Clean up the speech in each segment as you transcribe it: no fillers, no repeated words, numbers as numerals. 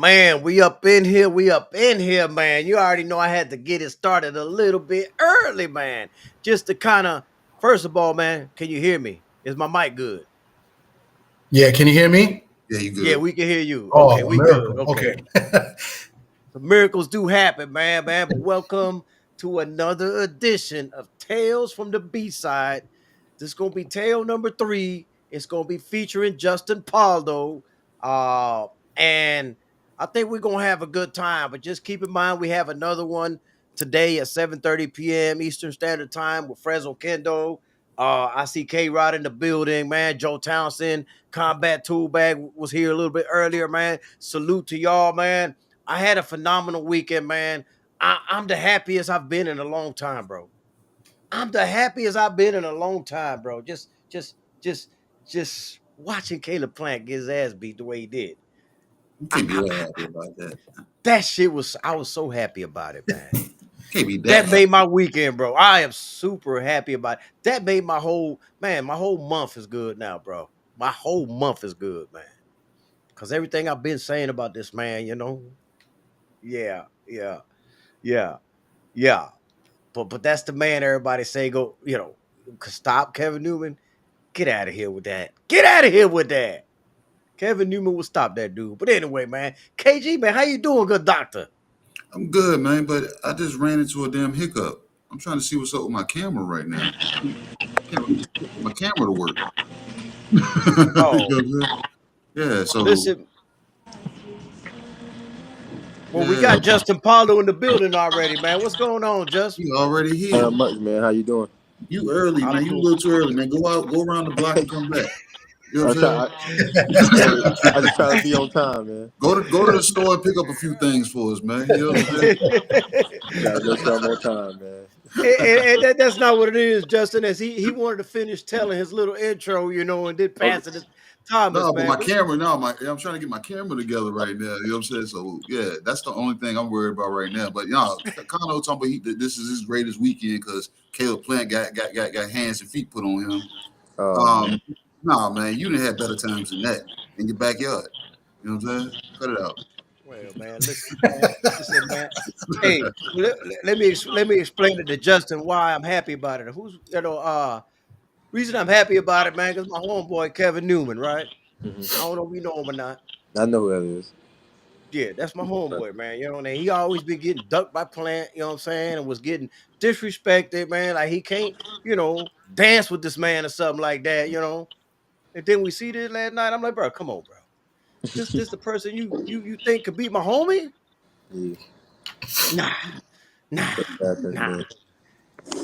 Man, we up in here. We up in here, man. You already know I had to get it started a little bit early, man. Just to kind of, first of all, man, can you hear me? Is my mic good? Yeah, can you hear me? Yeah, you Yeah, good. we can hear you. Okay, Oh, a we good. miracle. Okay. Okay. The miracles do happen, man. But welcome to another edition of Tales from the B side. This is gonna be tale number 3. It's gonna be featuring Justin Pauldo. Uh, and I think we're gonna have a good time. But just keep in mind we have another one today at 7:30 p.m. Eastern Standard Time with Fresno Kendo. I see K Rod in the building, man. Joe Townsend, Combat Tool Bag was here a little bit earlier, man. Salute to y'all, man. I had a phenomenal weekend, man. I'm the happiest I've been in a long time, bro. I'm the happiest I've been in a long time, bro. Just, just watching Caleb Plant get his ass beat the way he did. You I, can't be that I, happy about that. that shit was. I was so happy about it, man. Can't be that That happy. made my weekend, bro. I am super happy about it. That made my whole man. My whole month is good now, bro. My whole month is good, man. Cause everything I've been saying about this man, yeah, yeah, yeah, yeah. But that's the man everybody say go, stop Kevin Newman. Get out of here with that. Get out of here with that. Kevin Newman will stop that dude. But anyway, man. KG, man, how you doing, good doctor? I'm good, man, but I just ran into a damn hiccup. I'm trying to see what's up with my camera right now. I can't really get my camera to work. You know Oh, what I'm saying? Yeah, so listen. Well, we yeah, got Justin Pauldo in the building already, man. What's going on, Justin? you already here. Not much, man. How you doing? You early, I'm man. You a doing. little too early, man. Go out, go around the block and come back. You know I what try. I'm Hey, saying? I just try to be on time, man. Go to the store and pick up a few things for us, man. You know what I'm saying? Try to make sure I'm on time, man. That's not what it is, Justin. As he wanted to finish telling his little intro, and then Okay. pass it to Thomas, No, but man. my camera, no, I'm trying to get my camera together right now. You know what I'm saying? So yeah, that's the only thing I'm worried about right now. But Kano talking about this is his greatest weekend because Caleb Plant got hands and feet put on him. Man. Um, nah, man, you done had better times than that in your backyard. You know what I'm saying? Cut it out. Well, man, listen, man. Hey, let me explain it to Justin why I'm happy about it. Reason I'm happy about it, man, because my homeboy Kevin Newman, right? I don't know if you know him or not. I know who that is. Yeah, that's my homeboy, man. And he always been getting ducked by Plant, you know what I'm saying, and was getting disrespected, man. Like he can't, dance with this man or something like that. And then we see this last night. I'm like, bro, come on, bro. This the person you think could beat my homie? Yeah, Nah, nah, that happens, nah. man.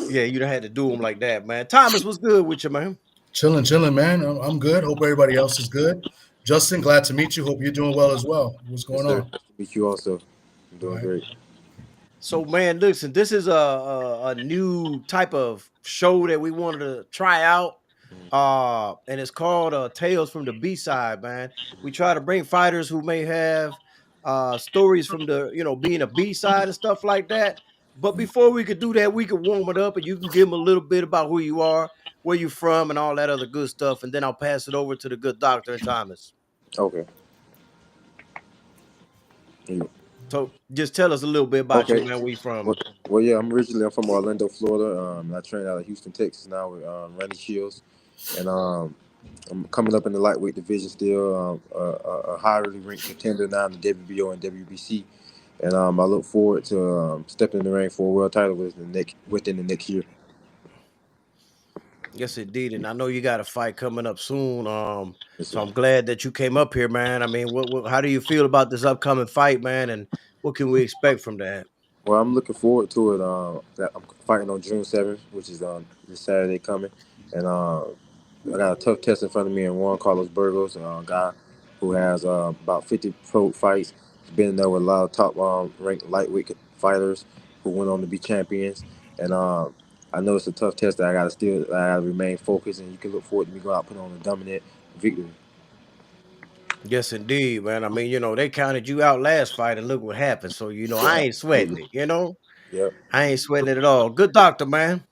Yeah, you done had to do him like that, man. Thomas was good with you, man. Chilling, man. I'm good. Hope everybody else is good. Justin, glad to meet you. Hope you're doing well as well. What's Yes, going sir. on? Nice to meet you also. I'm All doing right. great. So, man, listen, this is a new type of show that we wanted to try out. And it's called Tales from the B side, man. We try to bring fighters who may have stories from the, being a B side and stuff like that. But before we could do that, we could warm it up and you can give them a little bit about who you are, where you're from, and all that other good stuff. And then I'll pass it over to the good doctor and Thomas. Okay. Yeah. So just tell us a little bit about you, Okay. man. Where you from? Well, yeah. I'm from Orlando, Florida. I train out of Houston, Texas now with Randy Shields, and I'm coming up in the lightweight division still. A highly ranked contender now in the WBO and WBC. And I look forward to stepping in the ring for a world title within the next year. Yes, indeed. And I know you got a fight coming up soon. Yes, So sir. I'm glad that you came up here, man. I mean, how do you feel about this upcoming fight, man? And what can we expect from that? Well, I'm looking forward to it. I'm fighting on June 7th, which is this Saturday coming, and I got a tough test in front of me and Juan Carlos Burgos, a guy who has about 50 pro fights. He's been in there with a lot of top ranked lightweight fighters who went on to be champions, and I know it's a tough test that I gotta remain focused, and you can look forward to me going out and putting on a dominant victory. Yes, indeed, man. I mean, they counted you out last fight, and look what happened. So, I ain't sweating Absolutely. it. Yep. I ain't sweating it at all. Good doctor, man.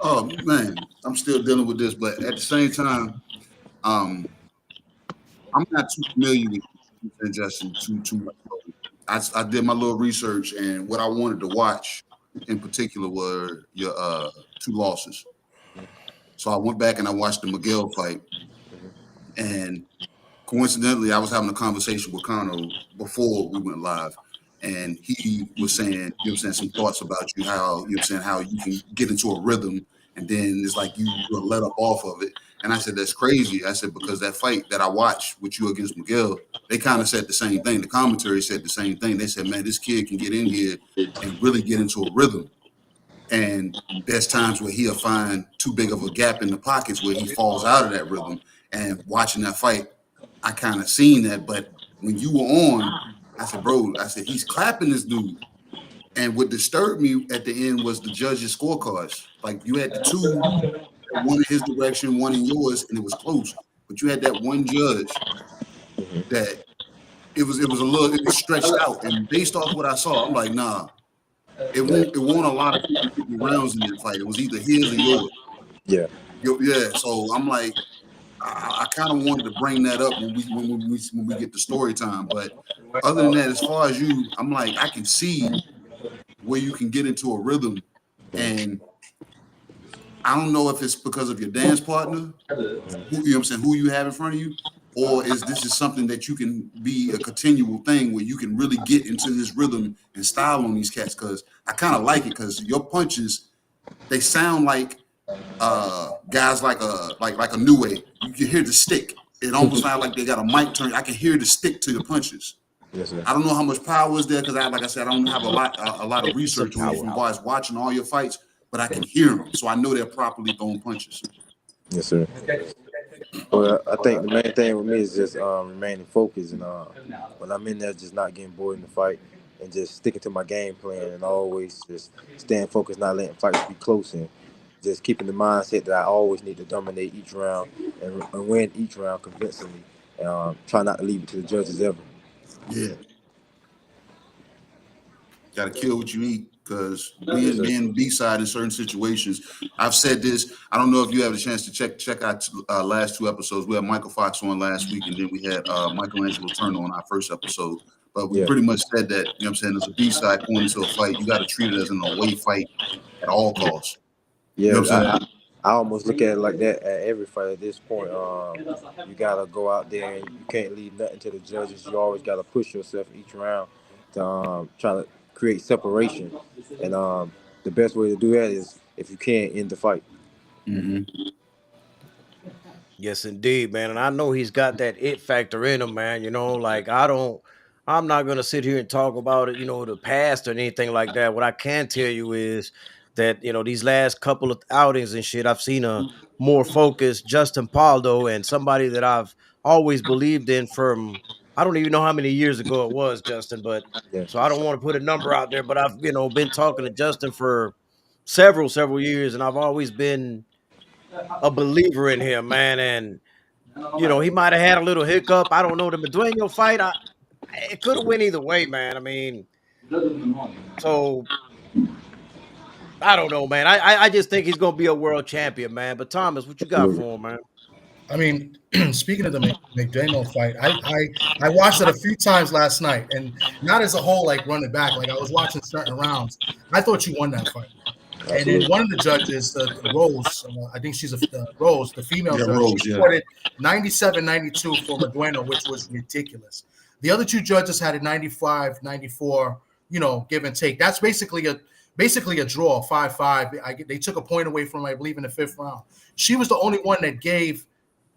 Oh man, I'm still dealing with this, but at the same time, um, I'm not too familiar with. And Justin, too much. I did my little research, and what I wanted to watch in particular were your 2 losses. So I went back and I watched the Miguel fight, and coincidentally, I was having a conversation with Kano before we went live, and he was saying, you know what I'm saying, some thoughts about you, how, you know what I'm saying, how you can get into a rhythm and then it's like you will let up off of it. And I said, that's crazy. I said, because that fight that I watched with you against Miguel, they kind of said the same thing. The commentary said the same thing. They said, man, this kid can get in here and really get into a rhythm. And there's times where he'll find too big of a gap in the pockets where he falls out of that rhythm. And watching that fight, I kind of seen that. But when you were on, I said, bro, I said, he's clapping this dude. And what disturbed me at the end was the judges' scorecards. Like you had the 2, one in his direction, one in yours, and it was close. But you had that one judge that it was stretched out. And based off what I saw, I'm like, nah, it won't a lot of 50 rounds in that fight. It was either his or yours. Yeah. Yeah. So I'm like, I kind of wanted to bring that up when we get to story time. But other than that, as far as you, I'm like, I can see where you can get into a rhythm, and I don't know if it's because of your dance partner, who, you know what I'm saying, who you have in front of you, or is something that you can be a continual thing where you can really get into this rhythm and style on these cats. Because I kind of like it because your punches, they sound like guys like a new way. You can hear the stick. It almost sounds like they got a mic turn. I can hear the stick to the punches. Yes, sir. I don't know how much power is there because like I said, I don't have a lot of research on you from watching all your fights, but I can hear them, so I know they're properly throwing punches. Yes, sir. Well, I think the main thing with me is just remaining focused, and when I'm in there, just not getting bored in the fight, and just sticking to my game plan, and always just staying focused, not letting fights be close, and just keeping the mindset that I always need to dominate each round and win each round convincingly, and try not to leave it to the judges ever. Yeah. Got to kill what you eat because being B-side in certain situations, I've said this. I don't know if you have a chance to check out last 2 episodes. We had Michael Fox on last week, and then we had Michelangelo Turner on our first episode. But we pretty much said that, you know what I'm saying, as a B-side going into a fight, you got to treat it as an away fight at all costs. Yeah, you know what I'm saying? I almost look at it like that at every fight at this point. You gotta go out there and you can't leave nothing to the judges. You always gotta push yourself each round to try to create separation. And the best way to do that is if you can end the fight. Mm-hmm. Yes, indeed, man. And I know he's got that it factor in him, man. You know, like I'm not gonna sit here and talk about it, you know, the past or anything like that. What I can tell you is that, you know, these last couple of outings and shit, I've seen a more focused Justin Pauldo, and somebody that I've always believed in from I don't even know how many years ago it was, Justin, but Yeah. so I don't want to put a number out there, but I've, you know, been talking to Justin for several years, and I've always been a believer in him, man. And you know, he might have had a little hiccup. I don't know. The Madueno fight, it could have went either way, man. I mean, so I don't know, man. I just think he's gonna be a world champion, man. But Thomas, what you got for him, man? I mean, speaking of the McDaniel fight, I watched it a few times last night, and not as a whole, like running back. Like I was watching certain rounds. I thought you won that fight. And then one of the judges, Rose, I think she's Rose, the female judge, Rose, she scored it 97-92 for Madueno, which was ridiculous. The other 2 judges had it 95-94, you know, give and take. That's basically a draw, 5-5. They took a point away from him, I believe, in the 5th round. She was the only one that gave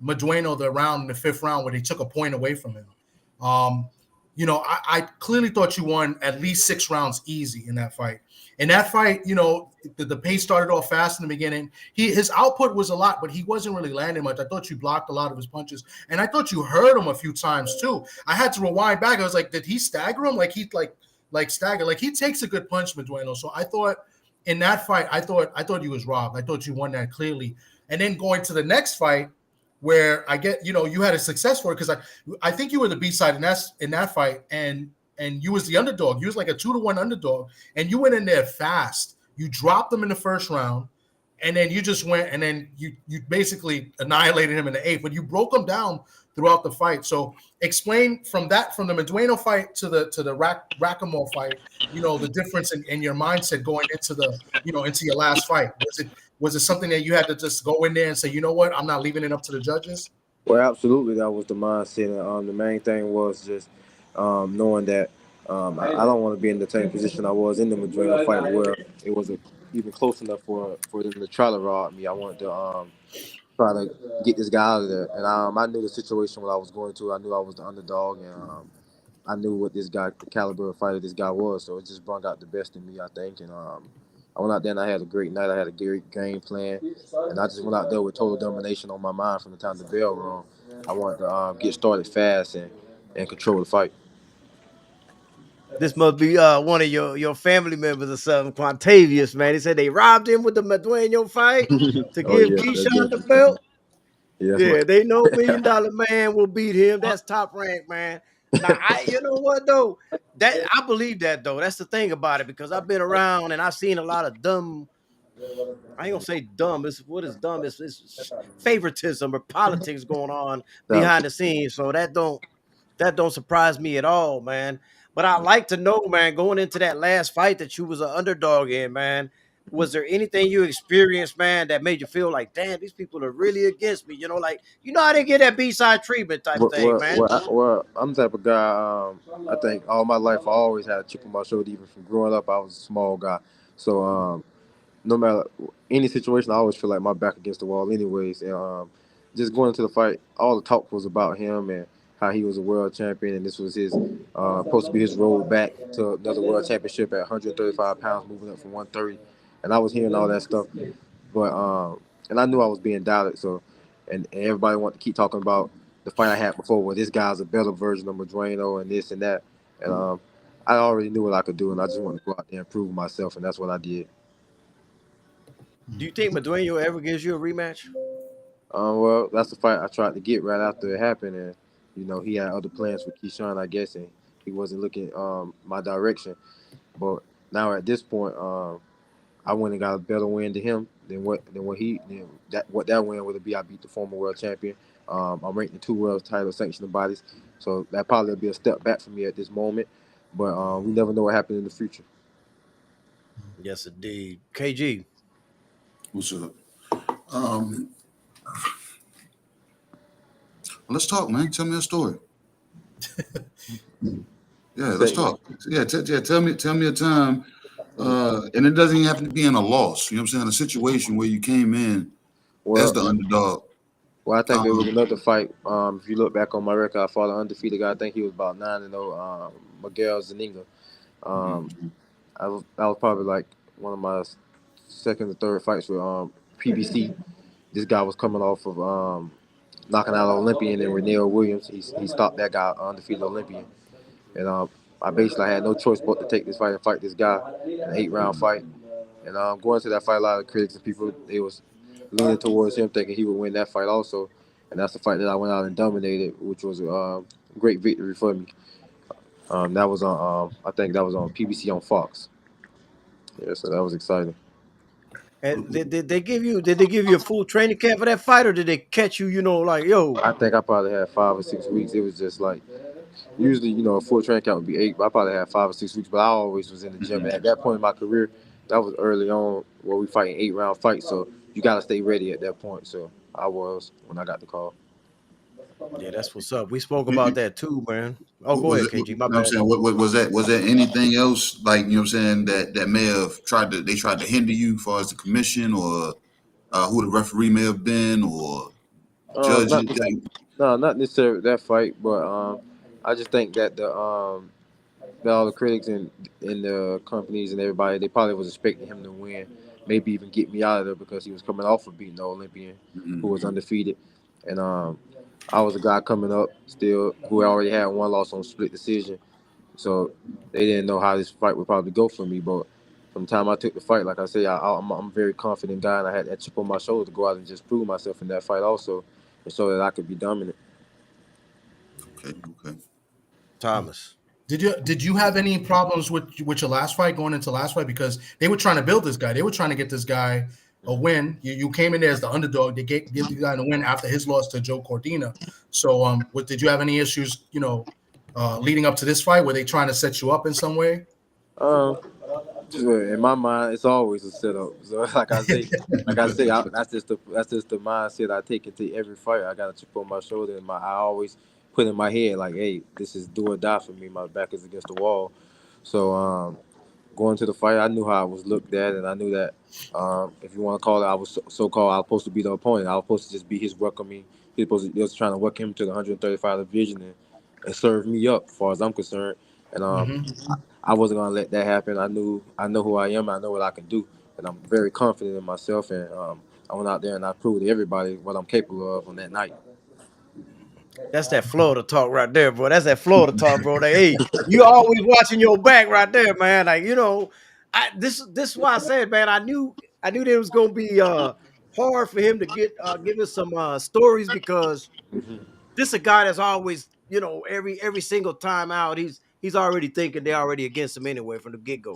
Madueno the round in the 5th round where they took a point away from him. You know, I clearly thought you won at least 6 rounds easy in that fight. In that fight, you know, the pace started off fast in the beginning. His output was a lot, but he wasn't really landing much. I thought you blocked a lot of his punches, and I thought you hurt him a few times too. I had to rewind back. I was like, did he stagger him? Like he stagger? Like he takes a good punch, Madueno. So I thought in that fight, I thought you was robbed. I thought you won that clearly. And then going to the next fight, where I get, you know, you had a success for it because I think you were the B-side in that fight, and you was the underdog. You was like a 2-1 underdog, and you went in there fast. You dropped them in the 1st round. and then you just went and then you basically annihilated him in the 8th, but you broke him down throughout the fight. So explain from the Medueno fight to the Rackamore fight, the difference in your mindset going into into your last fight. Was it something that you had to just go in there and say, you know what, I'm not leaving it up to the judges? Well, absolutely, that was the mindset. And, the main thing was just knowing that I don't want to be in the same position I was in the Madrid fight, where it wasn't even close enough for them to try to rob me. I wanted to try to get this guy out of there. And I knew the situation what I was going to. I knew I was the underdog, and I knew what this guy, the caliber of fighter this guy was. So it just brought out the best in me, I think. And I went out there and I had a great night. I had a great game plan, and I just went out there with total domination on my mind from the time the bell rung. I wanted to get started fast and control the fight. This must be one of your family members or something, Quantavious, man. They said they robbed him with the Medueno fight to Oh give yeah, that's Keyshawn the definitely. belt. Yeah, that's my. Yeah, they know $1 Million Man will beat him. That's top rank, man. Now, you know what though? That I believe that though. That's the thing about it because I've been around and I've seen a lot of dumb. I ain't gonna say dumb. It's what is dumb. It's favoritism or politics going on behind the scenes. So that don't surprise me at all, man. But I like to know, man, going into that last fight that you was an underdog in, man. Was there anything you experienced, man, that made you feel like, damn, these people are really against me? Like, I didn't get that B-side treatment type thing, man. I'm the type of guy. I think all my life I always had a chip on my shoulder. Even from growing up, I was a small guy. So no matter any situation, I always feel like my back against the wall, anyways. And just going into the fight, all the talk was about him and how he was a world champion, and this was his supposed to be his road back to another world championship at 135 pounds, moving up from 130. And I was hearing all that stuff, but and I knew I was being doubted. So, and everybody wanted to keep talking about the fight I had before, where this guy's a better version of Madreno and this and that. And I already knew what I could do, and I just wanted to go out there and prove myself, and that's what I did. Do you think Medueno ever gives you a rematch? Well, that's the fight I tried to get right after it happened, and he had other plans with Keyshawn, I guess, and he wasn't looking my direction. But now at this point, I went and got a better win to him than what that win would be. I beat the former world champion. I'm ranked in 2 world title sanctioning bodies, so that probably be a step back for me at this moment. But we never know what happened in the future. Yes, indeed. KG. What's up? Let's talk, man. Tell me a story. Yeah, let's talk. Yeah, tell me a time. And it doesn't even have to be in a loss. You know what I'm saying? A situation where you came in as the Well, underdog. Well, I think there was another fight. If you look back on my record, I fought an undefeated guy. I think he was about 9-0. Miguel Zaninga. That was probably like one of my second or third fights with PBC. This guy was coming off of knocking out an Olympian and Renee Williams. He stopped that guy, undefeated Olympian, and I basically had no choice but to take this fight and fight this guy, an 8-round fight. And going to that fight, a lot of critics and people they was leaning towards him, thinking he would win that fight also. And that's the fight that I went out and dominated, which was a great victory for me. That was on, I think that was on PBC on Fox. Yeah, so that was exciting. And did they give you a full training camp for that fight, or did they catch you? Like, yo, I think I probably had 5 or 6 weeks. It was just like usually, a full training camp would be 8, but I probably had 5 or 6 weeks. But I always was in the gym. And at that point in my career, that was early on where we fighting 8-round fights. So you got to stay ready at that point. So I was when I got the call. yeah, that's what's up. We spoke about that too, man. Oh, go ahead, KG. My You know what I'm bad. saying? What was that? Was there anything else like you know what I'm saying that may have tried to hinder you as far as the commission or who the referee may have been or judges? Not no, not necessarily that fight, but I just think that that all the critics and the companies and everybody they probably was expecting him to win, maybe even get me out of there because he was coming off of beating the Olympian who was undefeated, and I was a guy coming up still who already had one loss on split decision, so they didn't know how this fight would probably go for me, but. From the time I took the fight, like I say, I'm a very confident guy, and I had that chip on my shoulder to go out and just prove myself in that fight also, and so that I could be dominant. Okay. Thomas. Did you have any problems with your last fight going into last fight because they were trying to build this guy? They were trying to get this guy a win. You came in there as the underdog. They give the guy the win after his loss to Joe Cordina. So, did you have any issues, leading up to this fight? Were they trying to set you up in some way? Um, in my mind, it's always a setup. So that's just the mindset I take into every fight. I got a chip on my shoulder, and I always put in my head like, hey, this is do or die for me. My back is against the wall. So going to the fight, I knew how I was looked at, and I knew that if you want to call it, I was so-called. I was supposed to be the opponent. I was supposed to just be his work. I mean, they was trying to work him to the 135 division and serve me up, as far as I'm concerned. And Mm-hmm. I wasn't gonna let that happen. I know who I am. I know what I can do, and I'm very confident in myself. And I went out there and I proved to everybody what I'm capable of on that night. That's that Florida talk right there, bro. That's that Florida talk, bro. Like, hey, you always watching your back right there, man. Like, this is why I said, man, I knew there was gonna be hard for him to give us some stories because Hmm. this is a guy that's always, every single time out, he's already thinking they're already against him anyway from the get-go.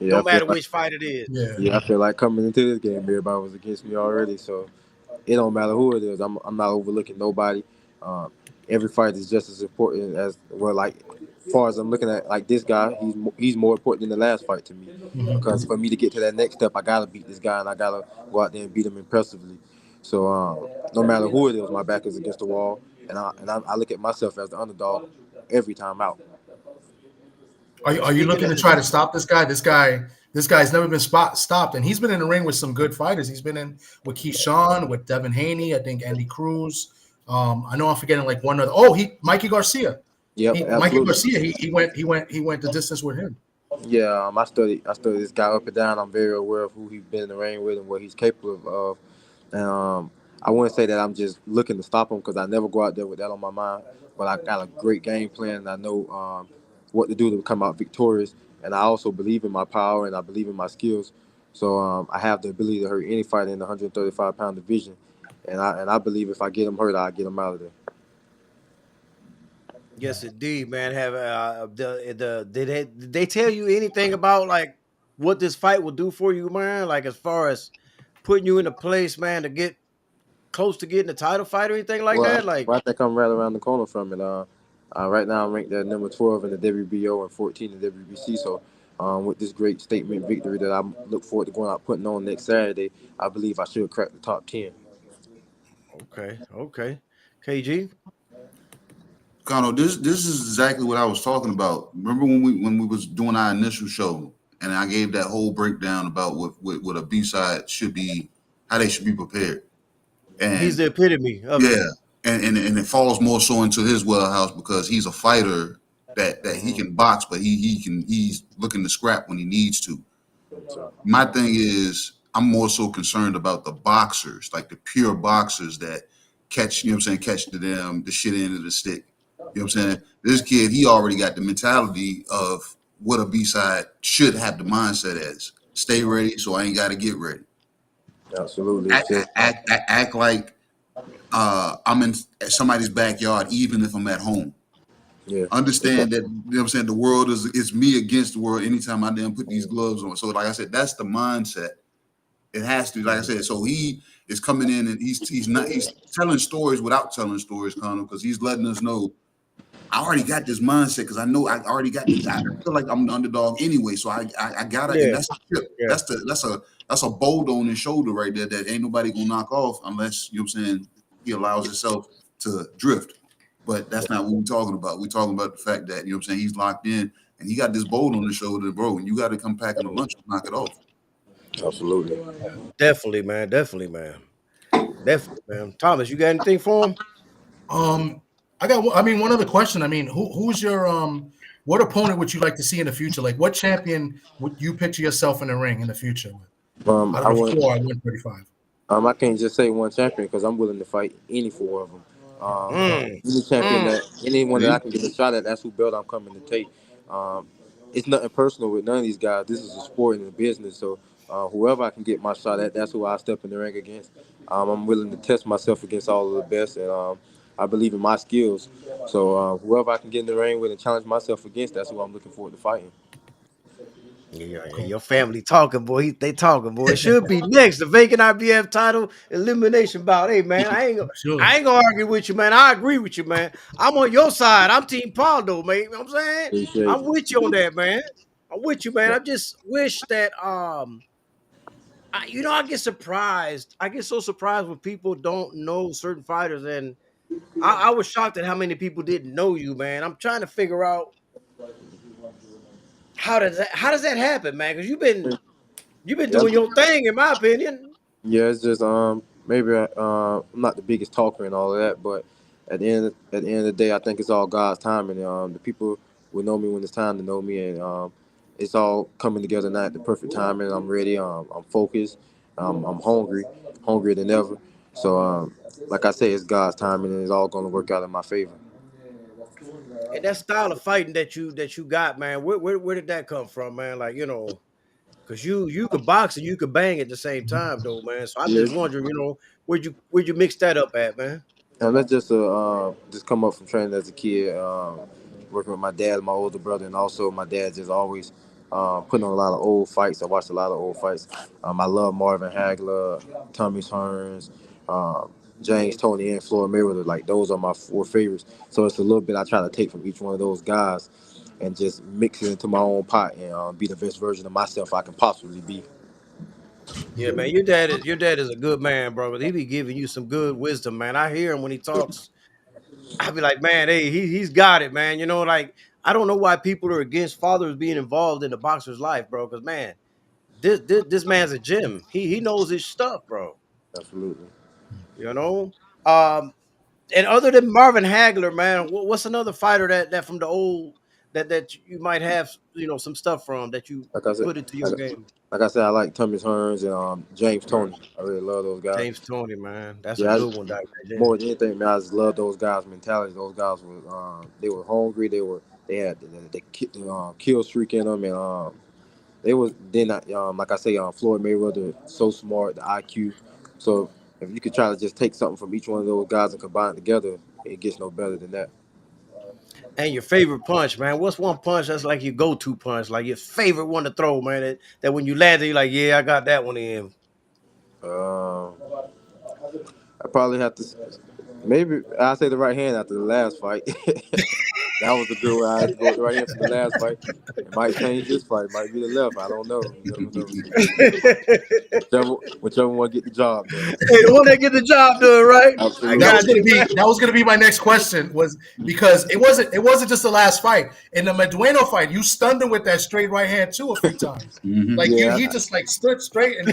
Yeah, No matter which fight it is. Yeah. I feel like coming into this game, everybody was against me already. So it don't matter who it is. I'm not overlooking nobody. Um, every fight is just as important as well. Like, as far as I'm looking at, like this guy, he's more important than the last fight to me. Mm-hmm. Because for me to get to that next step, I gotta beat this guy, and I gotta go out there and beat him impressively. So no matter who it is, my back is against the wall, and I look at myself as the underdog every time out. Are you Speaking looking of to try to stop this guy? This guy's never been stopped, and he's been in the ring with some good fighters. He's been in with Keyshawn, with Devin Haney, I think Andy Cruz. I know I'm forgetting like one other. Oh, Mikey Garcia. Yep, Mikey absolutely. Garcia. He went the distance with him. Yeah, I studied this guy up and down. I'm very aware of who he's been in the ring with and what he's capable of. And I wouldn't say that I'm just looking to stop him because I never go out there with that on my mind. But I got a great game plan, and I know what to do to come out victorious. And I also believe in my power and I believe in my skills. So I have the ability to hurt any fighter in the 135-pound division. And I believe if I get him hurt, I'll get him out of there. Yes, indeed, man. Have did they tell you anything about like what this fight will do for you, man? Like as far as putting you in a place, man, to get close to getting a title fight or anything like Well, that? Like, I think I'm right around the corner from it. Right now, I'm ranked at number 12 in the WBO and 14 in the WBC. So, with this great statement victory that I look forward to going out putting on next Saturday, I believe I should crack the top 10. okay, okay, KG. Kano, this is exactly what I was talking about. Remember when we was doing our initial show, and I gave that whole breakdown about what a B side should be, how they should be prepared, He's and the epitome of it. yeah, and it falls more so into his wheelhouse because he's a fighter that he Mhm. can box, but he's looking to scrap when he needs to. So, My thing is, I'm more so concerned about the boxers, like the pure boxers that catch, you know what I'm saying, catch the shit end of the stick. You know what I'm saying? This kid, he already got the mentality of what a B side should have the mindset as. Stay ready, so I ain't got to get ready. absolutely. It's Act, just, act like I'm in somebody's backyard, even if I'm at home. yeah. Understand that, you know what I'm saying, the world is me against the world anytime I damn put these gloves on. So, like I said, that's the mindset. It has to, like I said. So he is coming in and he's telling stories without telling stories, Connor, because he's letting us know I already got this mindset because I know I already got this. I feel like I'm the underdog anyway, so I gotta, and Yeah, that's a chip. yeah. That's a bold on his shoulder right there that ain't nobody gonna knock off unless, you know what I'm saying, he allows himself to drift. But that's not what we're talking about. We're talking about the fact that, you know what I'm saying, he's locked in and he got this bold on his shoulder, bro, and you got to come packing a lunch to knock it off. Absolutely. Definitely, man. Definitely, man. Definitely, man. Thomas, you got anything for him? Um, one other question. I mean, who's your what opponent would you like to see in the future? Like, what champion would you picture yourself in the ring in the future with? Out of I the want. four at 135. I can't just say one champion because I'm willing to fight any four of them. Mm, Any champion mm. anyone that I See? can get a shot at, that's who belt I'm coming to take. Um, it's nothing personal with none of these guys. This is a sport and a business. So whoever I can get my shot at, that's who I step in the ring against. I'm willing to test myself against all of the best, and I believe in my skills. So whoever I can get in the ring with and challenge myself against, that's who I'm looking forward to fighting. Yeah, your family talking, boy. They talking, boy. It should be next. The vacant IBF title elimination bout. Hey, man, Sure. I ain't gonna argue with you, man. I agree with you, man. I'm on your side. I'm Team Pauldo, man. You know what I'm saying? Appreciate I'm you. with you on that, man. I'm with you, man. Yeah. I just wish that I get surprised. I get so surprised when people don't know certain fighters, and I was shocked at how many people didn't know you, man. I'm trying to figure out how does that happen, man? Because you've been Yeah, doing your thing, in my opinion. yeah, it's just maybe I'm not the biggest talker and all of that, but at the end of the day, I think it's all God's timing. The people will know me when it's time to know me, and it's all coming together now at the perfect time. And I'm ready. I'm focused. I'm hungry, hungrier than ever. So like I say, it's God's timing, and it's all going to work out in my favor. And that style of fighting that you got, man, where did that come from, man? Like, because you could box and you could bang at the same time, though, man. So I'm Yeah, just wondering, where'd you mix that up at, man? and that's just come up from training as a kid, working with my dad, and my older brother, and also my dad just always putting on a lot of old fights. I watched a lot of old fights. I love Marvin Hagler, Tommy Hearns, um, James Tony, and Floyd Mayweather. Like those are my four favorites. So it's a little bit I try to take from each one of those guys and just mix it into my own pot and be the best version of myself I can possibly be. Yeah, man, your dad is a good man, bro. He be giving you some good wisdom, man. I hear him when he talks. I be like, man, hey, he's got it, man. Like I don't know why people are against fathers being involved in the boxer's life, bro. Because man, this man's a gym. He knows his stuff, bro. Absolutely. You know. Um, and other than Marvin Hagler, man, what's another fighter that from the old that you might have some stuff from that you Like I said, put into your like, game? like I said, I like Tommy Hearns and James Right. Tony. I really love those guys. James Tony, man, that's a Yeah, good one, Dr. J. more than anything, man, I just love those guys' mentality. Those guys were they were hungry. They had the kill streak in them, and they was then like I say, Floyd Mayweather so smart, the IQ. So if you could try to just take something from each one of those guys and combine it together, it gets no better than that. And your favorite punch, man. What's one punch that's like your go-to punch, like your favorite one to throw, man? That when you land it, you're like, yeah, I got that one in. Um, I probably have to maybe I say the right hand after the last fight. That was the good one. I had to go with the right hand from the last fight. It might change this fight. It might be the left. I don't know. You never know. Whichever one get the job done. Hey, the one that get the job done, right? I Absolutely. got you, man. That was gonna be my next question, was because it wasn't just the last fight. In the Medueno fight, you stunned him with that straight right hand too a few times. Like Yeah. he just like stood straight, and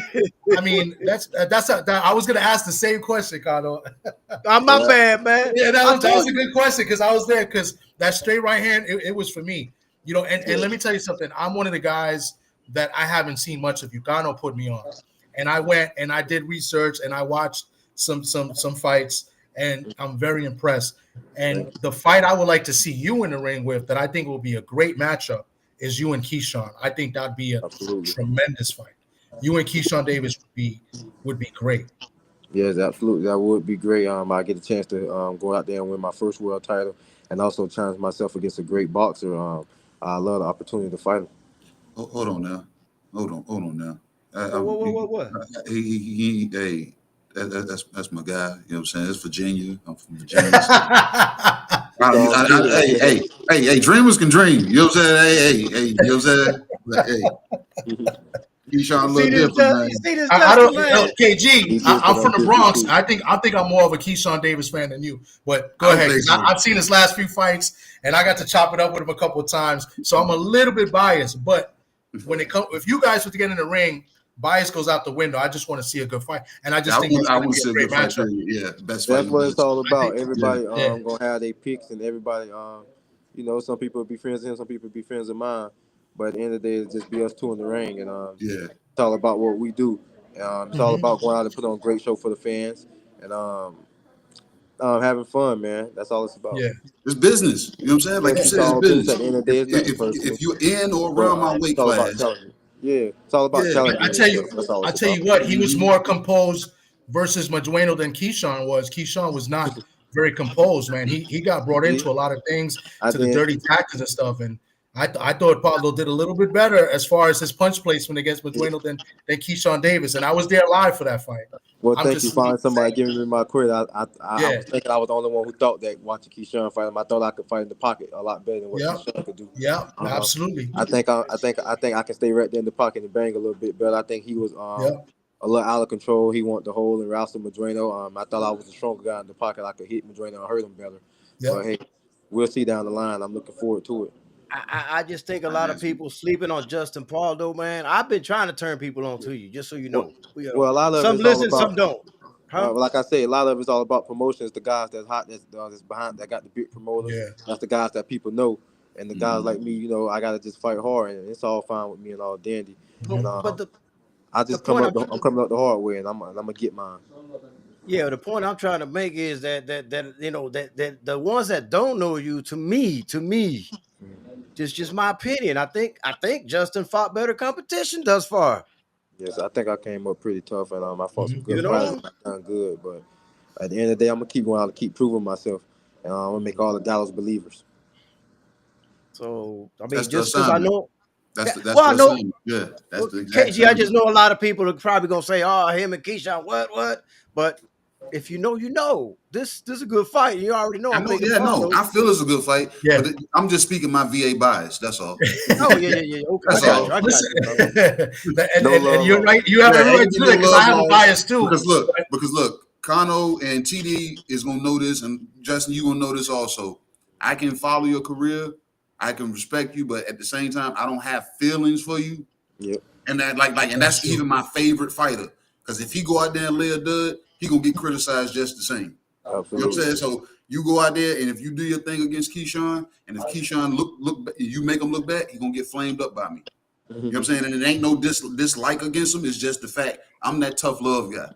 I mean I was gonna ask the same question, Cardo. I'm my Yeah. bad, man. Yeah, I that was told a you. good question because I was there because that straight right hand, it was for me. And Yeah. let me tell you something. I'm one of the guys that I haven't seen much of you. Gano put me on. And I went and I did research and I watched some fights and I'm very impressed. And the fight I would like to see you in the ring with that I think will be a great matchup is you and Keyshawn. I think that'd be a Absolutely. tremendous fight. You and Keyshawn Davis would be great. Yes, absolutely. That would be great. I get a chance to go out there and win my first world title, and also challenge myself against a great boxer. I love the opportunity to fight him. Hold on now. Hold on now. What? Hey, that's my guy. You know what I'm saying? It's Virginia. I'm from Virginia. So hey, dreamers can dream. You know what I'm saying? Hey, you know what I'm saying? But, hey, Keyshawn a You see little this? different, You man. see this, I Dustin, don't man? KG. He did I'm put from on the physical Bronx. too. I think I'm more of a Keyshawn Davis fan than you. But go I don't ahead, think because so. I've seen his last few fights, and I got to chop it up with him a couple of times. So I'm a little bit biased. But when it comes, if you guys were to get in the ring, bias goes out the window. I just want to see a good fight, and I just think it's I going to want be to a see a great good fight matchup. period. Yeah, best fight That's in what it's boxing. all I think, about. Everybody yeah, gonna have their picks, and everybody some people be friends with him, some people be friends of mine. But at the end of the day, it's just be us two in the ring, and Yeah, it's all about what we do. It's all hmm about going out and put on a great show for the fans, and having fun, man. That's all it's about. yeah, it's business. You know what I'm saying? Like Yes, you yeah. it's said, it's all business. business. At the end of the day, If it's nothing if personal. if you're in or But around my weight it's all about class, challenging. Yeah, it's all about yeah. I challenging tell yourself. you, That's all I it's tell about. you what, he was Mhm. more composed versus Madueno than Keyshawn was. Keyshawn was not very composed, man. He got He brought did. into a lot of things I to the did. dirty tactics and stuff, and I thought Pauldo did a little bit better as far as his punch placement against Madueno than Keyshawn Davis, and I was there live for that fight. Well, I'm thank you just for somebody saying. giving me my credit. I Yeah. was thinking I was the only one who thought that watching Keyshawn fight him. I thought I could fight in the pocket a lot better than what Yep. Keyshawn could do. Yeah, absolutely. I think I can stay right there in the pocket and bang a little bit better. I think he was a little out of control. He wanted to hold and wrestle Madueno. I thought I was a stronger guy in the pocket. I could hit Madueno and hurt him better. Yep. But hey, we'll see down the line. I'm looking forward to it. I just think a lot of people sleeping on Justin Pauldo, man. I've been trying to turn people on to you, just so you know. Well, a lot of some it's listen, all about, some don't. Huh? like I say, a lot of it's all about promotions. The guys that's hot, that's behind, that got the big promoters. Yeah. That's the guys that people know. And the guys like me, I gotta just fight hard, and it's all fine with me and all dandy. And, But I'm coming up the hard way, and I'm gonna get mine. Yeah, the point I'm trying to make is that the ones that don't know you, to me, just my opinion. I think Justin fought better competition thus far. Yes, I think I came up pretty tough, and I fought some good You know? fighters. I done good, but at the end of the day, I'm gonna keep going out and keep proving myself, and I'm gonna make all the Dallas believers. So I mean, That's just the because I assignment. know. That's Well, I the know. assignment. Yeah, that's the exact KG, I just know a lot of people are probably gonna say, "Oh, him and Keyshawn, what?" But if you know, you know. This is a good fight. You already know. I know. Yeah, no, I feel it's a good fight. Yeah. But I'm just speaking my VA bias. That's all. Oh yeah. Okay, That's I all. got you. And you're right. You have every right to do that because I have a bias too. Because look, Kano and TD is gonna know this, and Justin, you gonna know this also. I can follow your career, I can respect you, but at the same time, I don't have feelings for you. Yep. And that and that's even my favorite fighter. Because if he go out there and lay a dud, he gonna get criticized just the same. Absolutely. You know what I'm saying? So you go out there, and if you do your thing against Keyshawn, and if Keyshawn look, you make him look bad, he gonna get flamed up by me. You know what I'm saying? And it ain't no dislike against him. It's just the fact I'm that tough love guy.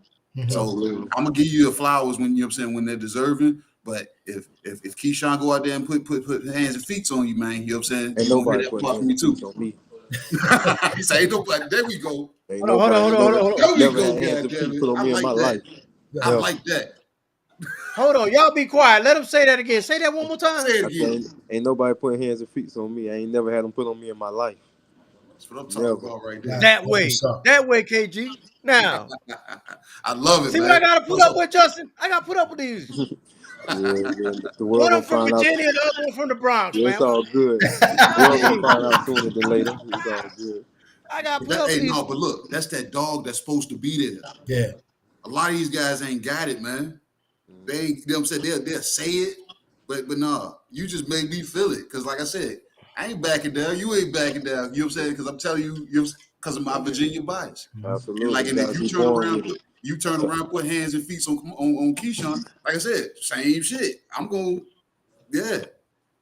So I'm gonna give you your flowers when when they're deserving. But if Keyshawn go out there and put hands and feet on you, man, you know what I'm saying? Ain't nobody put hands and feet on me. He said, ain't nobody. There we go. Hold on. There we Never go. had hands and feet put on I me in like my that. life. I like that. Hold on, y'all be quiet. Let him say that again. Say that one more time. Say it again. Ain't nobody putting hands and feet on me. I ain't never had them put on me in my life. That's what I'm talking about right there. That way, KG. Now, I love it. see man. what I gotta put up with, Justin? I gotta put up with these. Yeah. The world One gonna of them from find Virginia, out. the other one from the Bronx, Yeah, man. it's all good. The world gonna find out sooner than later. It's all good. I gotta put up with these. No, but look, that's that dog that's supposed to be there. Yeah. A lot of these guys ain't got it, man. They, you know what I'm saying? They'll say it, but no, you just made me feel it. Because like I said, I ain't backing down. You ain't backing down. You know what I'm saying? Because I'm telling you, because of my Virginia bias. Absolutely. And if you turn around, put hands and feet on Keyshawn, like I said, same shit. I'm going,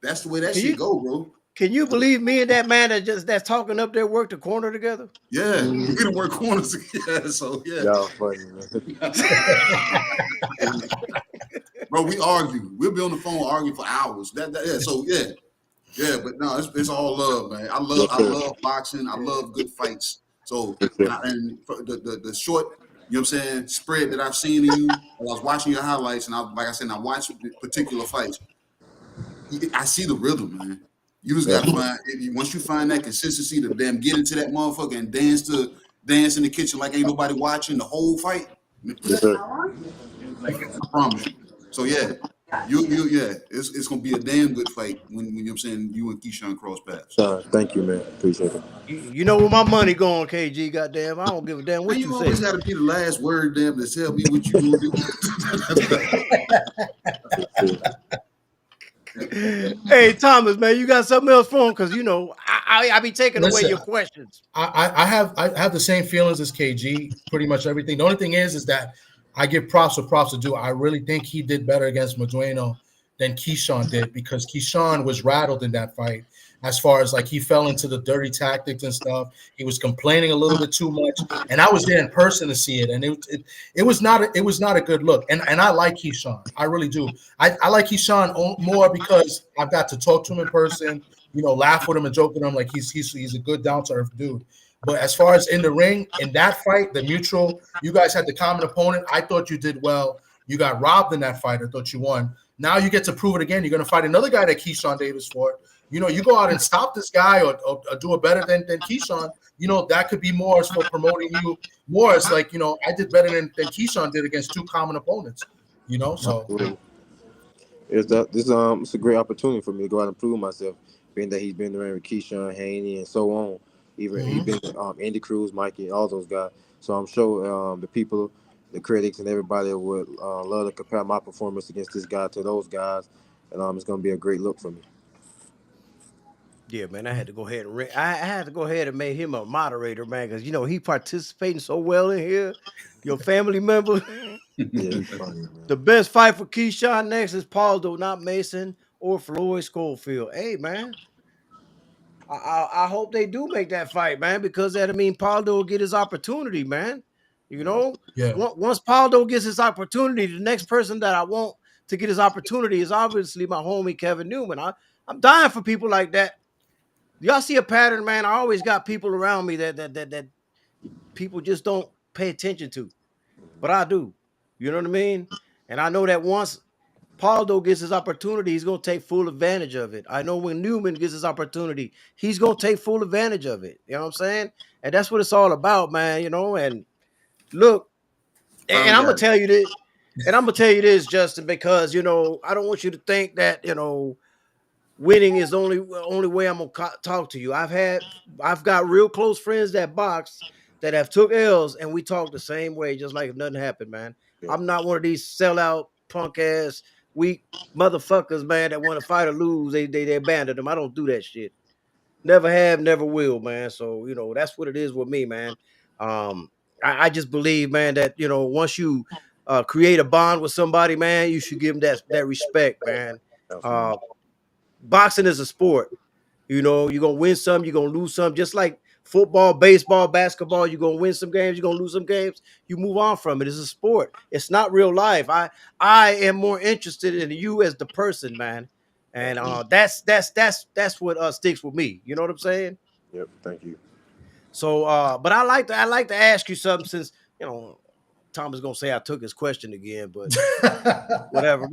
that's the way that shit go, bro. Can you believe me and that man that's talking up there work the corner together? Yeah, we done work corners together. So yeah. Y'all funny, man. Bro, we argue. We'll be on the phone arguing for hours. Yeah. But no, it's all love, man. I love boxing. I love good fights. So and the short, you know what I'm saying, spread that I've seen in you. I was watching your highlights, and I watched particular fights. I see the rhythm, man. You just gotta find once you find that consistency to damn get into that motherfucker and dance in the kitchen like ain't nobody watching the whole fight. I promise you. So yeah, it's gonna be a damn good fight when you know what I'm saying you and Keyshawn cross paths. Thank you, man. Appreciate it. You know where my money going, KG. Goddamn, I don't give a damn what you say. You always gotta be the last word, damn, to tell me what you gonna do. Hey Thomas, man, you got something else for him? Because I be taking away your questions. I have the same feelings as KG. Pretty much everything. The only thing is that I give props where props to do. I really think he did better against Madueno than Keyshawn did because Keyshawn was rattled in that fight. As far as like he fell into the dirty tactics and stuff, he was complaining a little bit too much, and I was there in person to see it, and it was not a good look. And I like Keyshawn, I really do. I like Keyshawn more because I've got to talk to him in person, laugh with him and joke with him like he's a good down to earth dude. But as far as in the ring, in that fight, the mutual, you guys had the common opponent. I thought you did well. You got robbed in that fight. I thought you won. Now you get to prove it again. You're going to fight another guy that Keyshawn Davis fought. You know, you go out and stop this guy or do it better than Keyshawn. You know, that could be more for promoting you more. It's like, you know, I did better than Keyshawn did against two common opponents. You know, so it's a great opportunity for me to go out and prove myself, being that he's been around with Keyshawn, Haney, and so on. Even he's been Andy Cruz, Mikey, all those guys. So I'm sure the people, the critics, and everybody would love to compare my performance against this guy to those guys, and it's going to be a great look for me. Yeah, man, I had to go ahead and I had to go ahead and make him a moderator, man, because you know he participating so well in here. Your family member. Yeah, it's funny, man. The best fight for Keyshawn next is Pauldo, not Mason or Floyd Schofield. Hey, man, I hope they do make that fight, man, because that Pauldo will get his opportunity, man. You know, yeah. Once Pauldo gets his opportunity, the next person that I want to get his opportunity is obviously my homie Kevin Newman. I'm dying for people like that. Y'all see a pattern, man. I always got people around me that people just don't pay attention to, but I do. You know what I mean? And I know that once Pauldo gets his opportunity, he's going to take full advantage of it. I know when Newman gets his opportunity, he's going to take full advantage of it. You know what I'm saying? And that's what it's all about, man. You know, and look, and I'm going to tell you this, and I'm going to tell you this, Justin, because, you know, I don't want you to think that, you know, winning is the only way I'm gonna talk to you. I've got real close friends that box that have took L's, and we talk the same way, just like if nothing happened, man. Yeah. I'm not one of these sellout punk ass weak motherfuckers, man, that want to fight or lose. They abandon them. I don't do that shit. Never have, never will, man. So you know that's what it is with me, man. I just believe, man, that you know once you create a bond with somebody, man, you should give them that respect, man. Absolutely. Boxing is a sport. You know, you're gonna win some, you're gonna lose some, just like football, baseball, basketball. You're gonna win some games, you're gonna lose some games. You move on from it. It's a sport. It's not real life. I am more interested in you as the person, man. And that's what sticks with me. You know what I'm saying? Yep. Thank you. So but I like to ask you something since you know Tom is gonna say I took his question again, but whatever.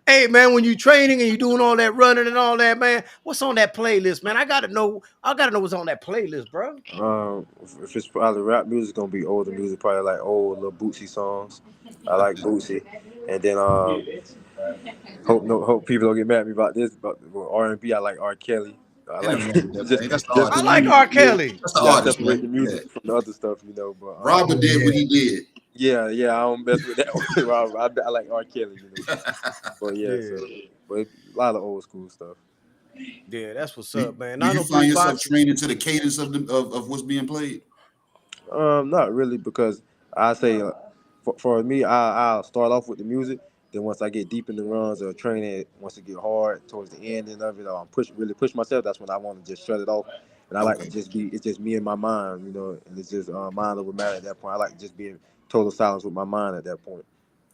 Hey man, when you training and you doing all that running and all that, man, what's on that playlist, man? I gotta know what's on that playlist, bro. If it's probably rap music, it's gonna be older music, probably like old little Bootsy songs. I like Bootsy, and then hope people don't get mad at me about this, but R&B, I like R. Kelly. I like That's the I artist. like R. Kelly. That's the you gotta artist, separate the man. music Yeah. from the other stuff, you know. But Robert did what he did. yeah, I don't mess with that one. Robert, I like R. Kelly, you know. But but a lot of old school stuff. Yeah, that's what's up, man. Do you find yourself training to the cadence of what's being played? Not really, because I say for me, I'll start off with the music. Then once I get deep in the runs or training, once it get hard towards the ending of it, or I'm really push myself. That's when I want to just shut it off, and I like to just be. It's just me and my mind, you know, and it's just mind over matter at that point. I like to just be in total silence with my mind at that point.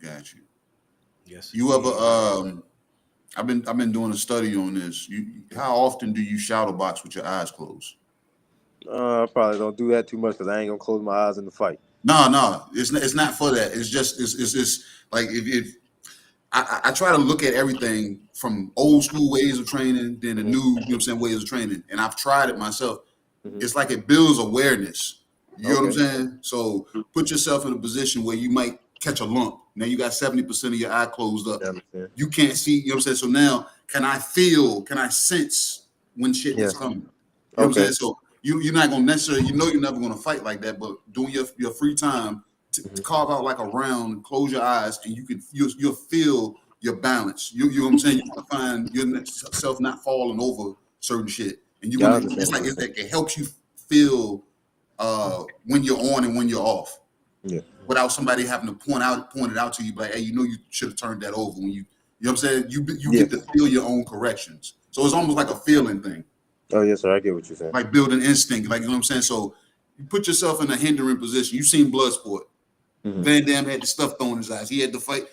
Got you. Yes. You ever? I've been doing a study on this. How often do you shadow box with your eyes closed? I probably don't do that too much because I ain't gonna close my eyes in the fight. No, it's not for that. It's just it's like if I try to look at everything from old school ways of training, then the new, you know what I'm saying, ways of training. And I've tried it myself. It's like it builds awareness. You know what I'm saying? So put yourself in a position where you might catch a lump. Now you got 70% of your eye closed up. You can't see, you know what I'm saying? So now can I sense when shit is coming? You know what I'm saying? So you're not gonna necessarily, you're never gonna fight like that, but doing your free time to carve out like a round, close your eyes, and you'll feel your balance. You know what I'm saying? You'll find yourself not falling over certain shit, and it's like it helps you feel when you're on and when you're off. Yeah. Without somebody having to point it out to you, like, hey, you should have turned that over when you know what I'm saying? You get to feel your own corrections. So it's almost like a feeling thing. Oh, yes, sir. I get what you're saying. Like building instinct, like, you know what I'm saying? So you put yourself in a hindering position. You've seen Bloodsport. Van Damme had the stuff thrown in his eyes. He had to fight.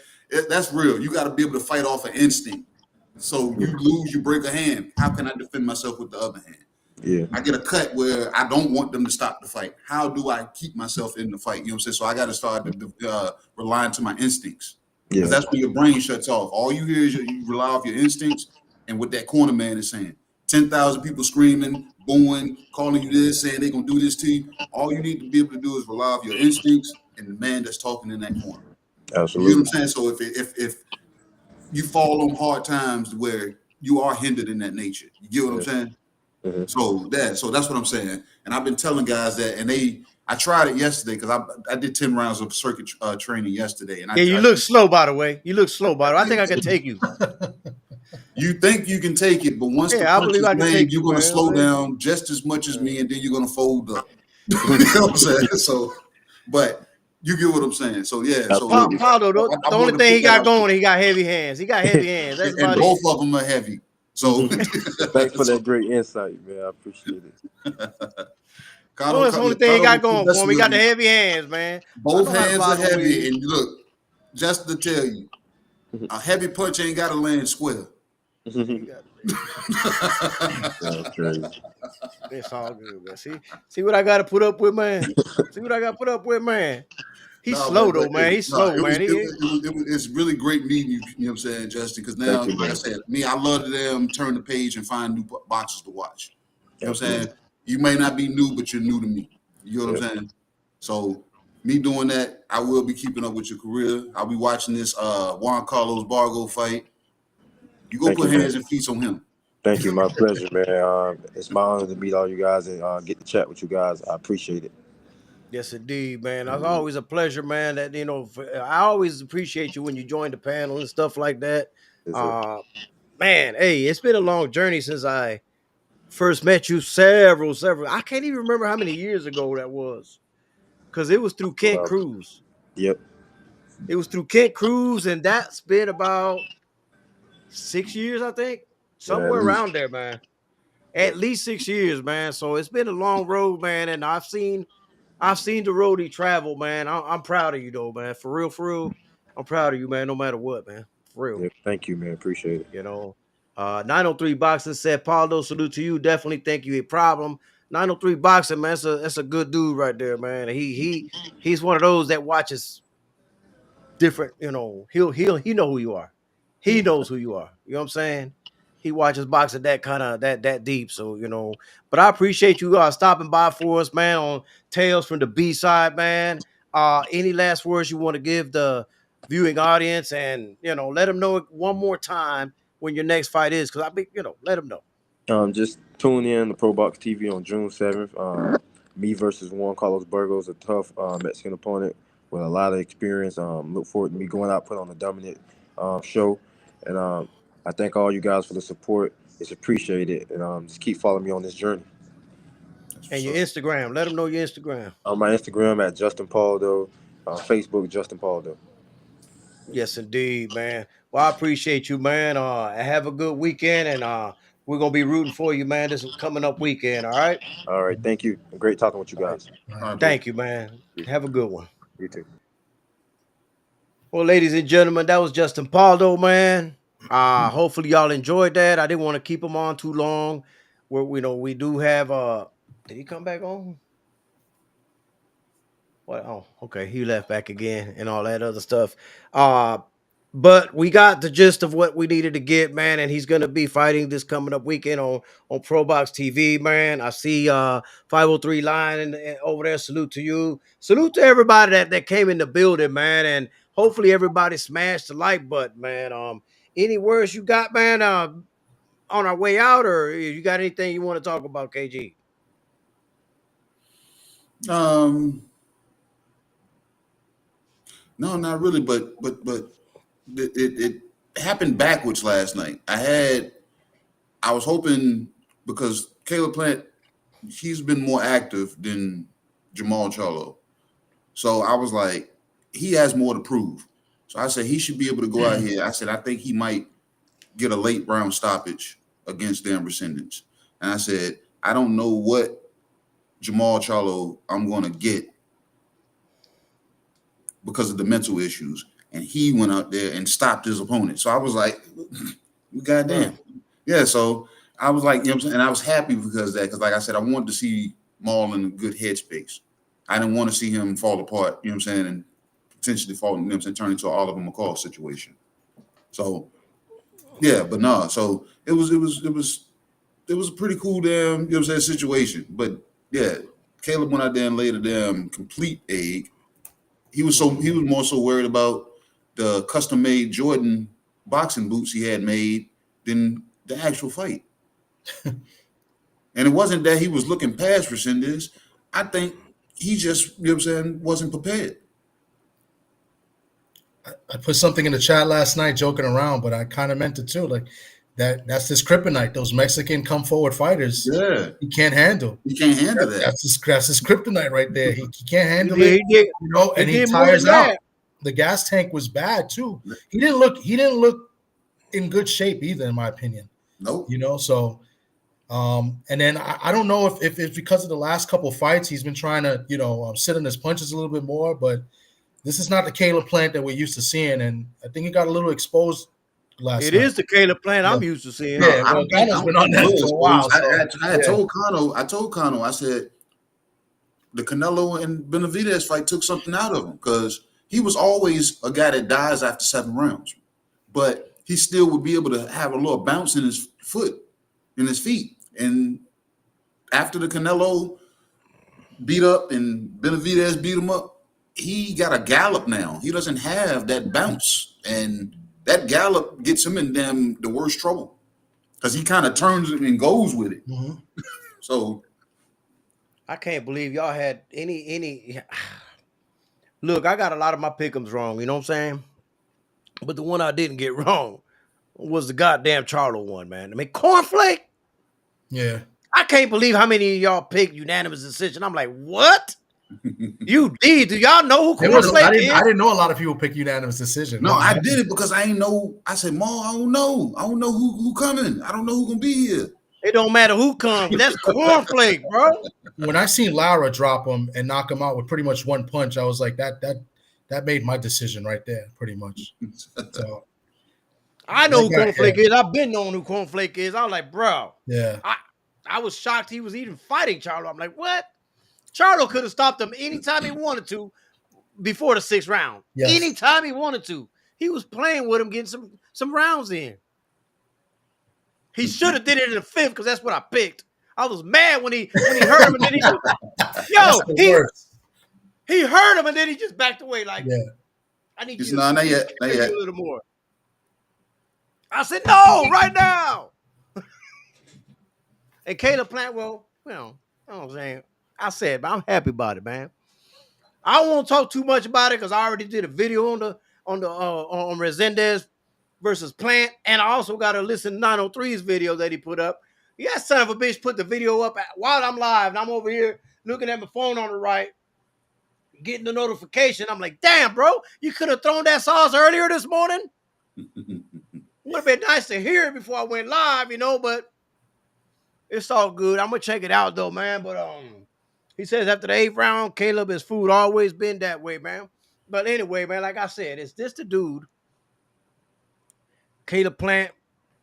That's real. You got to be able to fight off an instinct. So you lose, you break a hand. How can I defend myself with the other hand? Yeah. I get a cut where I don't want them to stop the fight. How do I keep myself in the fight? You know what I'm saying? So I got to start relying to my instincts. Yeah. That's when your brain shuts off. All you hear is you rely off your instincts, and what that corner man is saying. 10,000 people screaming, booing, calling you this, saying they're going to do this to you. All you need to be able to do is rely on your instincts and the man that's talking in that corner. You know what I'm saying? So if you fall on hard times where you are hindered in that nature, you get what I'm saying? Mm-hmm. So that's what I'm saying. And I've been telling guys that, and I tried it yesterday because I did 10 rounds of circuit training yesterday. And you look slow, by the way. You look slow, by the way. I think I can take you. You think you can take it, but once the I punch believe is I can made, take you're you, going to man. slow down just as much as me, and then you're going to fold up. You know what I'm saying? So, but you get what I'm saying. So, yeah. Absolutely. So, Pauldo, I the only wanted to thing put he that got out there. going, he got heavy hands. He got heavy hands. That's And about both it. of them are heavy. So, Thanks for that great insight, man. I appreciate it. That's the only thing he got going for him. He got the me. heavy hands, man. I Both know how to hands are box with heavy. you. And look, just to tell you, a heavy punch ain't got to land square. That's crazy. It's all good, man. See what I got to put up with, man. See what I got to put up with, man. He's slow though, man. He's slow, man. It's really great meeting you. You know what I'm saying, Justin? Because now, Thank you, like I said, I love to them turn the page and find new boxes to watch. You know what I'm saying? You may not be new, but you're new to me. You know what I'm saying? So me doing that, I will be keeping up with your career. I'll be watching this Juan Carlos Bargo fight. You go put hands and feet on him. Thank you. My pleasure, man. It's my honor to meet all you guys and get to chat with you guys. I appreciate it. Yes, indeed, man. It's always a pleasure, man. That I always appreciate you when you join the panel and stuff like that. Yes, Man, hey, it's been a long journey since I first met you. Several. I can't even remember how many years ago that was, because it was through Kent Cruz. Yep. It was through Kent Cruz, and that's been about 6 years, I think, somewhere around there, man. At least 6 years, man. So it's been a long road, man, and I've seen the road he traveled, man. I'm proud of you, though, man. For real. I'm proud of you, man. No matter what, man. For real. Yep. Thank you, man. Appreciate it. 903 Boxing said, Pauldo, salute to you. Definitely think you a problem. 903 Boxing, man. That's a good dude right there, man. He's one of those that watches different. He know who you are. He knows who you are. You know what I'm saying? He watches boxing that kind of that deep. So but I appreciate you stopping by for us, man, on Tales from the B side, man. Any last words you want to give the viewing audience, and let them know one more time when your next fight is, because let them know. Just tune in to Pro Box TV on June 7th. Me versus Juan Carlos Burgos, a tough Mexican opponent with a lot of experience. Look forward to me going out, put on a dominant show. And I thank all you guys for the support. It's appreciated. And just keep following me on this journey. And your Instagram. Let them know your Instagram. On my Instagram at Justin Pauldo. Facebook, Justin Pauldo. Yes, indeed, man. Well, I appreciate you, man. Have a good weekend, and we're gonna be rooting for you, man. This coming up weekend. All right. All right. Thank you. Great talking with you guys. All right, Thank you, man. Have a good one. You too. Well, ladies and gentlemen, that was Justin Pauldo, man. Hopefully y'all enjoyed that. I didn't want to keep him on too long. We do have did he come back on? What? Oh, okay. He left back again and all that other stuff. But we got the gist of what we needed to get, man. And he's gonna be fighting this coming up weekend on Pro Box TV, man. I see 503 line and over there. Salute to you. Salute to everybody that came in the building, man. And hopefully everybody smashed the like button, man. Any words you got, man? On our way out, or you got anything you want to talk about, KG? No, not really. But it happened backwards last night. I was hoping, because Caleb Plant, he's been more active than Jamal Charlo. So I was like, he has more to prove. So I said he should be able to go out here. I said, I think he might get a late round stoppage against Dan Rescindants. And I said, I don't know what Jamal Charlo I'm going to get because of the mental issues. And he went out there and stopped his opponent. So I was like, goddamn. Yeah, so I was like, you know what I'm saying? And I was happy because of that, because like I said, I wanted to see Maul in a good headspace. I didn't want to see him fall apart, you know what I'm saying, and potentially fall, you know what I'm saying, turn into an Oliver McCall situation. So Yeah, but no. So it was a pretty cool damn, you know what I'm saying, situation. But yeah, Caleb went out there and laid a damn complete egg. He was more so worried about the custom made Jordan boxing boots he had made than the actual fight. And it wasn't that he was looking past Resendez. I think he just, you know what I'm saying, wasn't prepared. I put something in the chat last night joking around, but I kind of meant it too. Like that's his kryptonite. Those Mexican come forward fighters, Yeah. he can't handle. He can't handle that. That's his kryptonite right there. He can't handle He it. did. You know, and he did more tires than out. that. The gas tank was bad too. He didn't look in good shape either, in my opinion. Nope. You know, so and then I don't know if it's because of the last couple fights he's been trying to, you know, sit on his punches a little bit more, but this is not the Caleb Plant that we're used to seeing, and I think he got a little exposed last It night. is the Caleb Plant I'm used to seeing. Yeah, well, Kano's been on that for a while. I told Kano, I said the Canelo and Benavidez fight took something out of him because he was always a guy that dies after 7 rounds, but he still would be able to have a little bounce in his feet. And after the Canelo beat up and Benavidez beat him up, he got a gallop now. He doesn't have that bounce, and that gallop gets him in the worst trouble because he kind of turns and goes with it. Mm-hmm. So I can't believe y'all had any. Look, I got a lot of my pick'ems wrong. You know what I'm saying? But the one I didn't get wrong was the goddamn Charlo one, man. I mean, Cornflake. Yeah. I can't believe how many of y'all picked unanimous decision. I'm like, what? You did? Do y'all know who Cornflake is? I didn't know a lot of people pick unanimous decision. No, I did it because I ain't know. I said, "Ma, I don't know. I don't know who coming. I don't know who gonna be here." It don't matter who comes. That's Cornflake, bro. When I seen Lara drop him and knock him out with pretty much one punch, I was like, that made my decision right there, pretty much. So I know who Cornflake is. I've been knowing who Cornflake is. I was like, bro. Yeah. I was shocked he was even fighting Charlo. I'm like, what? Charlo could have stopped him anytime he wanted to before the 6th round. Yes. Anytime he wanted to. He was playing with him, getting some rounds in. He should have did it in the 5th because that's what I picked. I was mad when he heard him and then he just, he heard him and then he just backed away like, I need you to not yet. a little more. I said, no, right now. And Caleb Plant, well, you know what I'm saying? I said, but I'm happy about it, man. I won't talk too much about it because I already did a video on Resendez versus Plant, and I also got to listen to 903's video that he put up. Yeah, son of a bitch put the video up while I'm live, and I'm over here looking at my phone on the right, getting the notification. I'm like, damn, bro, you could have thrown that sauce earlier this morning. Would have been nice to hear it before I went live, you know, but it's all good. I'm going to check it out, though, man. But he says after the 8th round, Caleb, his food always been that way, man. But anyway, man, like I said, is this the dude? Caleb Plant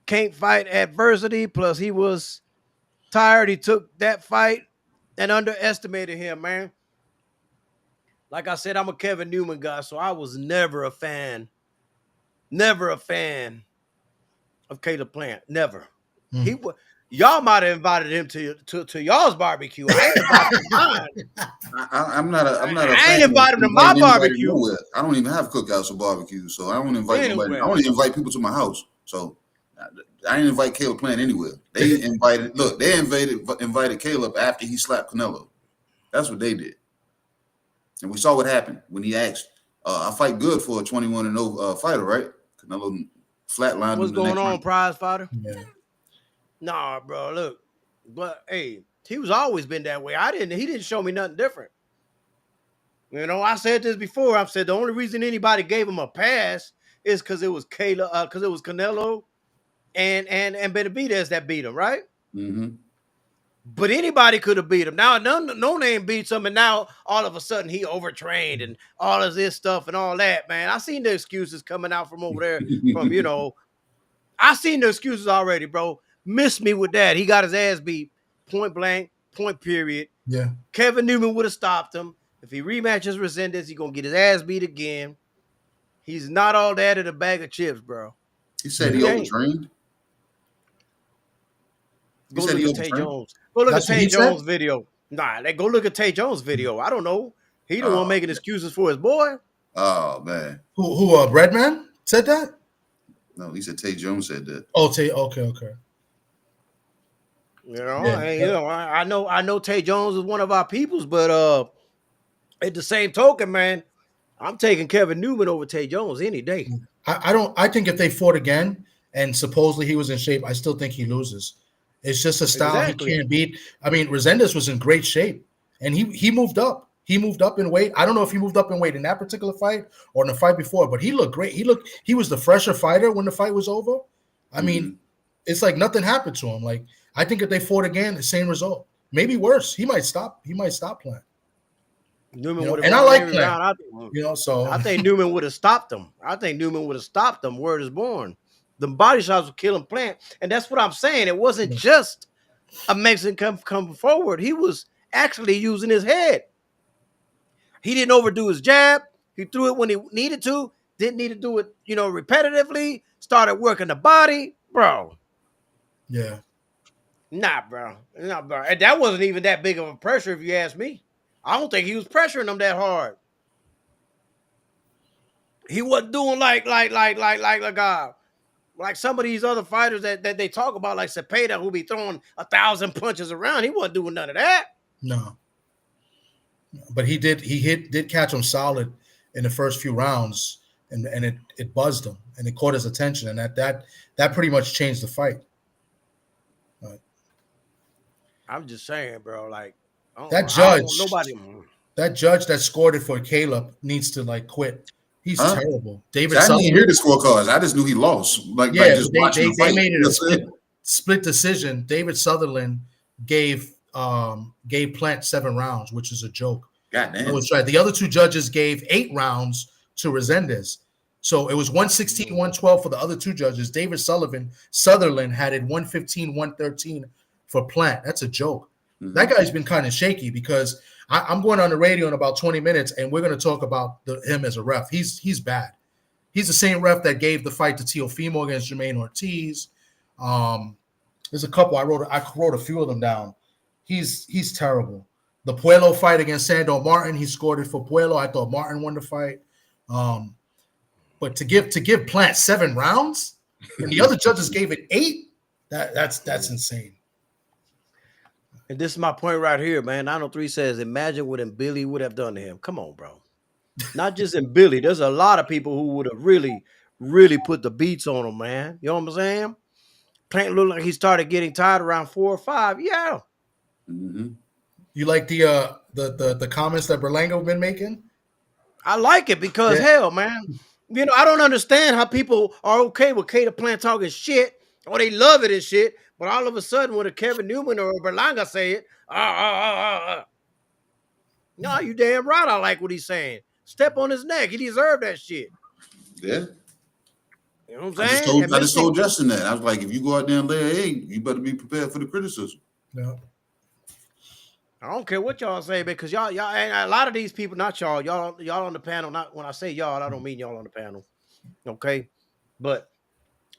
can't fight adversity, plus he was tired. He took that fight and underestimated him, man. Like I said, I'm a Kevin Newman guy, so I was never a fan of Caleb Plant. Never. Y'all might have invited him to y'all's barbecue. I ain't invited him to mine. I'm not a I ain't invited him to my barbecue. I don't even have cookouts or barbecues, so I don't invite nobody. I don't even invite people to my house. So I didn't invite Caleb Plant anywhere. They invited Caleb after he slapped Canelo. That's what they did. And we saw what happened when he asked, I fight good for a 21-0 fighter, right? Canelo flatlined. What's going on, prize fighter? Yeah. Nah, bro, look. But hey, he was always been that way. He didn't show me nothing different. You know, I said this before. I've said the only reason anybody gave him a pass is because it was Canelo and Benavidez that beat him, right? Mm-hmm. But anybody could have beat him. Now, no name beats him, and now all of a sudden he overtrained and all of this stuff and all that, man. I seen the excuses coming out from over there from, you know, I seen the excuses already, bro. Miss me with that. He got his ass beat, point blank, point period. Yeah. Kevin Newman would have stopped him. If he rematches Resendez, he's going to get his ass beat again. He's not all that in a bag of chips, bro. He said He he ain't. overtrained. Go He said look he at Tay overtrained. Jones. Go look at That's what Tay he said. Jones' video. Nah, go look at Tay Jones' video. I don't know. He the one Oh, making excuses for his boy. oh man. Who Breadman said that? No, he said Tay Jones said that. Oh, okay. You know, Yeah, I know Tay Jones is one of our peoples, but at the same token, man, I'm taking Kevin Newman over Tay Jones any day. I don't. I think if they fought again and supposedly he was in shape, I still think he loses. It's just a style he Exactly. can't beat. I mean, Resendez was in great shape, and he moved up. He moved up in weight. I don't know if he moved up in weight in that particular fight or in the fight before, but he looked great. He was the fresher fighter when the fight was over. I mean, it's like nothing happened to him. Like I think if they fought again, the same result, maybe worse. He might stop playing. Newman would have And I won like every playing. round. So I think Newman would have stopped him. Word is born. The body shots were killing Plant, and that's what I'm saying. It wasn't just a Mexican come forward. He was actually using his head. He didn't overdo his jab. He threw it when he needed to. Didn't need to do it, repetitively. Started working the body, bro. yeah. Nah, bro. And that wasn't even that big of a pressure, if you ask me. I don't think he was pressuring them that hard. He wasn't doing like some of these other fighters that they talk about, like Cepeda, who be throwing 1,000 punches around. He wasn't doing none of that. No. But he did catch him solid in the first few rounds, and it buzzed him and it caught his attention, and that pretty much changed the fight. I'm just saying, bro. Like That judge that scored it for Caleb needs to quit. He's terrible. David I didn't even hear Sullivan. the scorecards. I just knew he lost. Like just watching the they fight. made it a split decision. David Sutherland gave Plant 7 rounds, which is a joke. Goddamn. That was right. The other two judges gave 8 rounds to Resendez. So it was 116, 112 for the other two judges. David Sutherland had it 115, 113 for Plant. That's a joke. Mm-hmm. That guy's been kind of shaky because I'm going on the radio in about 20 minutes, and we're going to talk about him as a ref. He's bad. He's the same ref that gave the fight to Teofimo against Jermaine Ortiz. There's a couple. I wrote a few of them down. He's terrible. The Puello fight against Sandor Martin, he scored it for Puello. I thought Martin won the fight. But to give Plant 7 rounds, and the other judges gave it 8, that's insane. And this is my point right here, man. 903 says, imagine what Billy would have done to him. Come on, bro. Not just in Billy. There's a lot of people who would have really, really put the beats on him, man. You know what I'm saying? Plant looked like he started getting tired around 4 or 5. Yeah. Mm-hmm. You like the comments that Berlanga been making? I like it because, hell, man, I don't understand how people are okay with Cater Plant talking shit or they love it and shit, but all of a sudden when a Kevin Newman or a Berlanga say it, no, you damn right I like what he's saying. Step on his neck. He deserved that shit. Yeah. You know what I'm saying? I just told Justin that. I was like, if you go out there and lay an egg, you better be prepared for the criticism. Yeah. I don't care what y'all say, because y'all, and a lot of these people, not y'all on the panel. Not when I say y'all, I don't mean y'all on the panel, okay? But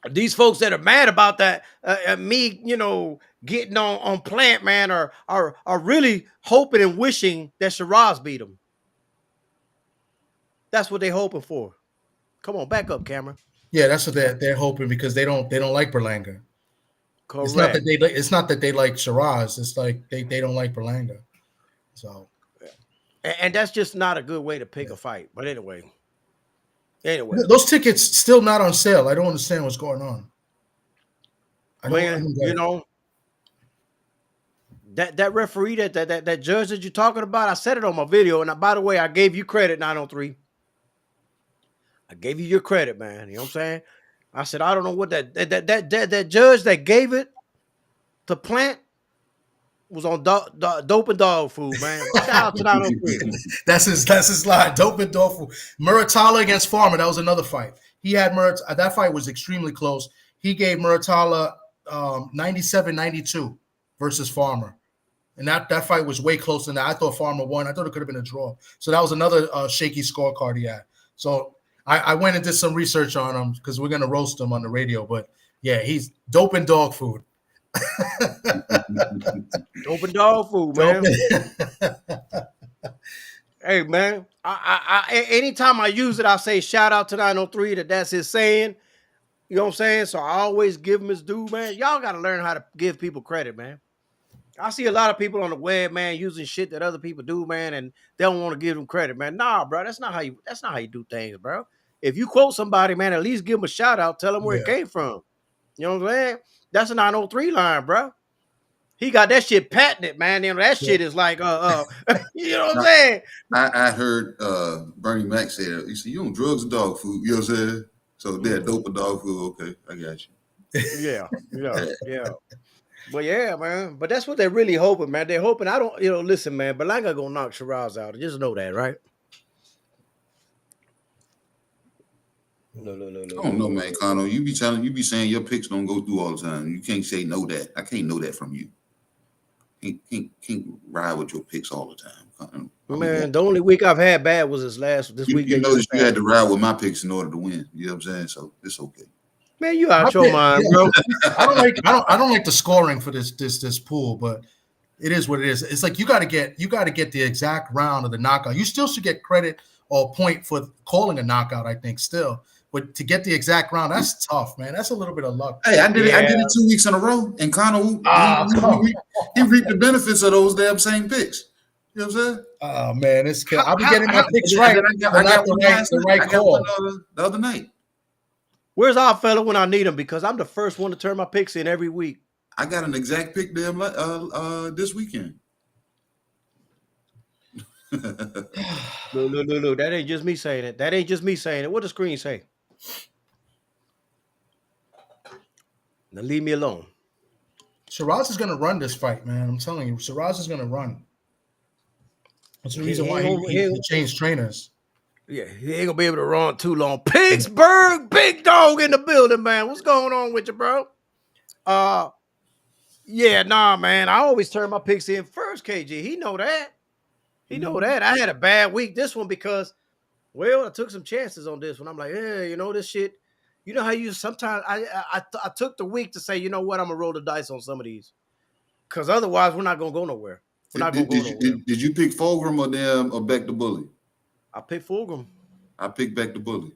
these folks that are mad about that, me, getting on Plant, man, are really hoping and wishing that Shiraz beat him. That's what they're hoping for. Come on, back up, camera. Yeah, that's what they're hoping, because they don't like Berlanga. Correct. It's not that they like Shiraz. It's like they don't like Berlanga. So, and that's just not a good way to pick a fight. But anyway, those tickets still not on sale. I don't understand what's going on. That referee, that judge that you're talking about, I said it on my video. And by the way, I gave you credit, 903. I gave you your credit, man. You know what I'm saying? I said, I don't know what that judge that gave it to Plant was on dope and dog food, man. Shout out to 903. That's his line. Dope and dog food. Muratalla against Farmer. That was another fight. He had that fight was extremely close. He gave Muratalla 97-92 versus Farmer. And that fight was way closer than that. I thought Farmer won. I thought it could have been a draw. So that was another shaky scorecard he had. So I went and did some research on him because we're gonna roast him on the radio. But yeah, he's dope and dog food. Dope and dog food, man. Hey, man. Anytime I use it, I say shout out to 903 that's his saying. You know what I'm saying? So I always give him his due, man. Y'all got to learn how to give people credit, man. I see a lot of people on the web, man, using shit that other people do, man, and they don't want to give them credit, man. Nah, bro, that's not how you do things, bro. If you quote somebody, man, at least give them a shout out, tell them where it came from. You know what I'm saying? That's a 903 line, bro. He got that shit patented, man. You know, that shit is like, you know what I'm saying? I heard Bernie Mac say that. He said, "You on drugs or dog food?" You know what I'm saying? So they're dope or dog food. Okay, I got you. Yeah. But yeah, man. But that's what they're really hoping, man. They're hoping. I don't, listen, man. Berlanga gonna knock Shiraz out. Just know that, right? No. I don't know, man, Connor. You be saying your picks don't go through all the time. You can't say know that. I can't know that from you. Can't ride with your picks all the time. Man, the only week I've had bad was this week. You noticed you had to ride with my picks in order to win. You know what I'm saying? So it's okay. Man, you out your mind, bro. I don't like the scoring for this pool, but it is what it is. It's like you got to get the exact round of the knockout. You still should get credit or point for calling a knockout, I think, still. But to get the exact round, that's tough, man. That's a little bit of luck. Hey, I did it 2 weeks in a row, and Connor he reaped the benefits of those damn same picks. You know what I'm saying? Oh man, it's I'll be getting my picks right. I got the right call the other night. Where's our fella when I need him? Because I'm the first one to turn my picks in every week. I got an exact pick damn this weekend. No. That ain't just me saying it. What does the screen say? Now leave me alone. Shiraz is going to run this fight, man. I'm telling you, Shiraz is going to run. That's the reason why he changed trainers. Yeah, he ain't gonna be able to run too long. Pittsburgh, big dog in the building, man. What's going on with you, bro? Yeah, nah, man. I always turn my picks in first, KG. He know that. I had a bad week this one because, well, I took some chances on this one. I'm like, hey, this shit. You know how you sometimes I took the week to say, you know what, I'm gonna roll the dice on some of these, because otherwise we're not gonna go nowhere. Did you pick Fulgram or Beck the Bully? I picked Fulgram. I picked Beck the Bully.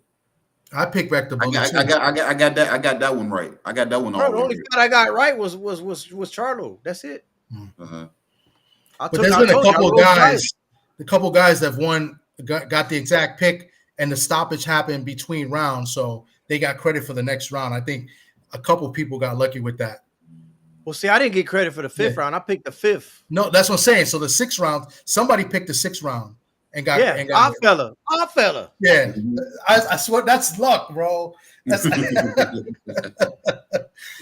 I picked Beck the Bully. I got that one right. I got that one. The only fight I got right was Charlo. That's it. Uh-huh. But there's been a couple guys that won, got the exact pick, and the stoppage happened between rounds, so they got credit for the next round. I think a couple people got lucky with that. Well, see, I didn't get credit for the fifth round. I picked the fifth. No, that's what I'm saying. So the sixth round, somebody picked the sixth round and got. Our fella. Yeah, I swear that's luck, bro. That's But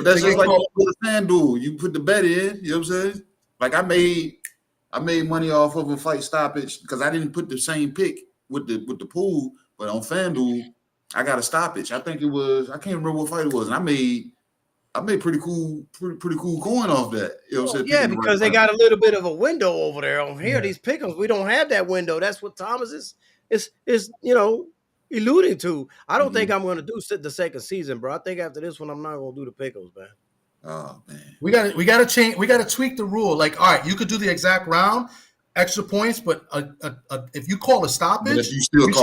that's just like with a FanDuel. You put the bet in. You know what I'm saying? Like I made money off of a fight stoppage because I didn't put the same pick with the pool, but on FanDuel I got a stoppage. I think it was, I can't remember what fight it was, and I made pretty cool coin off that. You know what I'm saying? Yeah, because they got a little bit of a window over there. On here, these pick'ems, we don't have that window. That's what Thomas is alluding to. I don't think I'm going to do the second season, bro. I think after this one, I'm not going to do the pick'ems, man. Oh man, we got to change. We got to tweak the rule. Like, all right, you could do the exact round, extra points, but if you call a stoppage, you should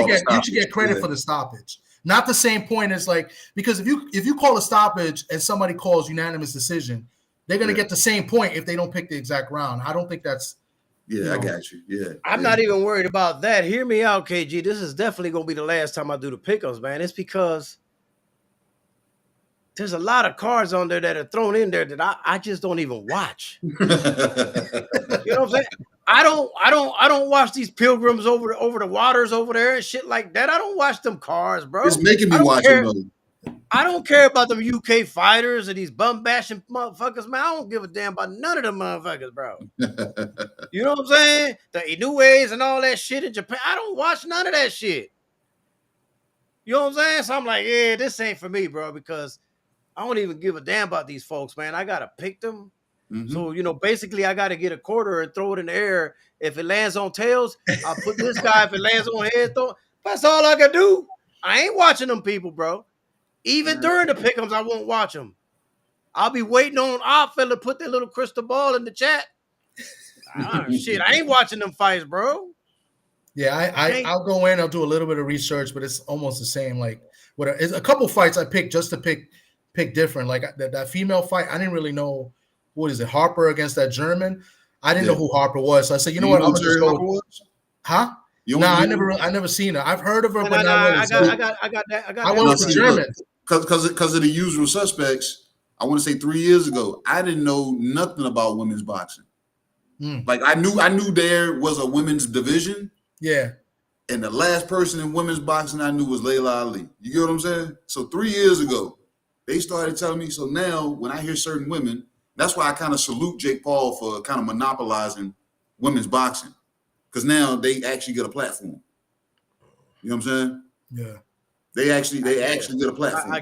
get credit for the stoppage. Not the same point as like, because if you call a stoppage and somebody calls unanimous decision, they're gonna get the same point if they don't pick the exact round. I don't think that's. Yeah, I got you. Yeah, I'm not even worried about that. Hear me out, KG. This is definitely gonna be the last time I do the pick'ems, man. It's because there's a lot of cards on there that are thrown in there that I just don't even watch. You know what I'm saying? I don't watch these pilgrims over the waters over there and shit like that. I don't watch them cars, bro. It's making me watch them. I don't care about them UK fighters and these bum bashing motherfuckers, man. I don't give a damn about none of them motherfuckers, bro. You know what I'm saying? The Inoues and all that shit in Japan. I don't watch none of that shit. You know what I'm saying? So I'm like, yeah, this ain't for me, bro, because I don't even give a damn about these folks, man. I gotta pick them. Mm-hmm. So, basically I got to get a quarter and throw it in the air. If it lands on tails, I'll put this guy. If it lands on heads, that's all I can do. I ain't watching them people, bro. Even during the pick'ems, I won't watch them. I'll be waiting on our fella to put that little crystal ball in the chat. Shit, I ain't watching them fights, bro. Yeah, I'll go in. I'll do a little bit of research, but it's almost the same. Like, it's a couple fights I picked just to pick different. Like that female fight, I didn't really know what is it, Harper against that German. I didn't know who Harper was, so I said, you know what, I'm gonna just go. Was? Huh? I never seen her. I've heard of her, but I got that. I went with the German because of the usual suspects. I want to say 3 years ago, I didn't know nothing about women's boxing. Like I knew there was a women's division. Yeah. And the last person in women's boxing I knew was Layla Ali. You get what I'm saying? So 3 years ago, they started telling me. So now when I hear certain women, that's why I kind of salute Jake Paul for kind of monopolizing women's boxing. Because now they actually get a platform. You know what I'm saying? Yeah. They actually get a platform.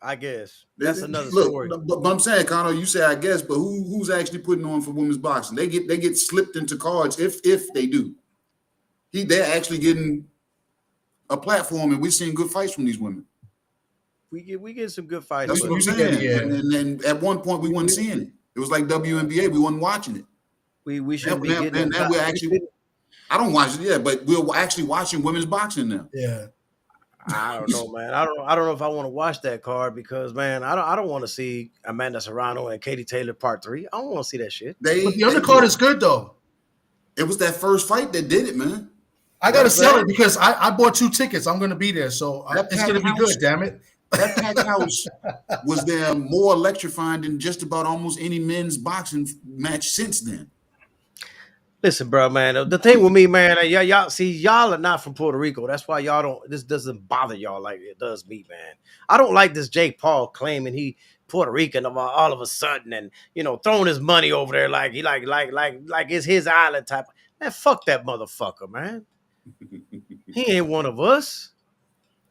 I guess. That's another story. But I'm saying, Connor, you say I guess, but who's actually putting on for women's boxing? They get slipped into cards if they do. They're actually getting a platform, and we're seeing good fights from these women. We get some good fights. That's what I'm saying. Yeah. And at one point we weren't seeing it. It was like WNBA. We weren't watching it. We should be getting. Now we're actually. I don't watch it yet, but we're actually watching women's boxing now. Yeah. I don't know, man. I don't know if I want to watch that card because, man, I don't want to see Amanda Serrano and Katie Taylor Part 3. I don't want to see that shit. But the undercard is good though. It was that first fight that did it, man. I gotta sell it because I bought 2 tickets. I'm gonna be there, so it's gonna be good. Damn it! That packed house was there more electrifying than just about almost any men's boxing match since then. Listen, bro, man. The thing with me, man, y'all are not from Puerto Rico. That's why y'all don't. This doesn't bother y'all like it does me, man. I don't like this Jake Paul claiming he Puerto Rican all of a sudden, and throwing his money over there like he like it's his island type. Man, fuck that motherfucker, man. He ain't one of us.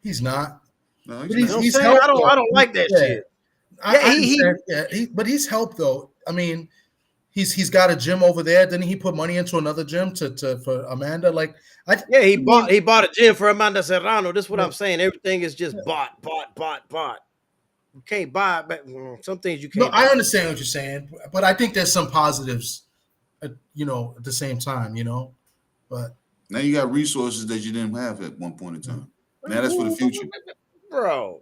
He's not. No, he's helped, I don't like that shit. But he's helped though. I mean, he's got a gym over there. Didn't he put money into another gym for Amanda? He bought a gym for Amanda Serrano. This is what I'm saying. Everything is just bought. You can't buy, but some things you can't. No, I understand what you're saying, but I think there's some positives, at the same time, But now you got resources that you didn't have at one point in time. Now that's for the future. Bro.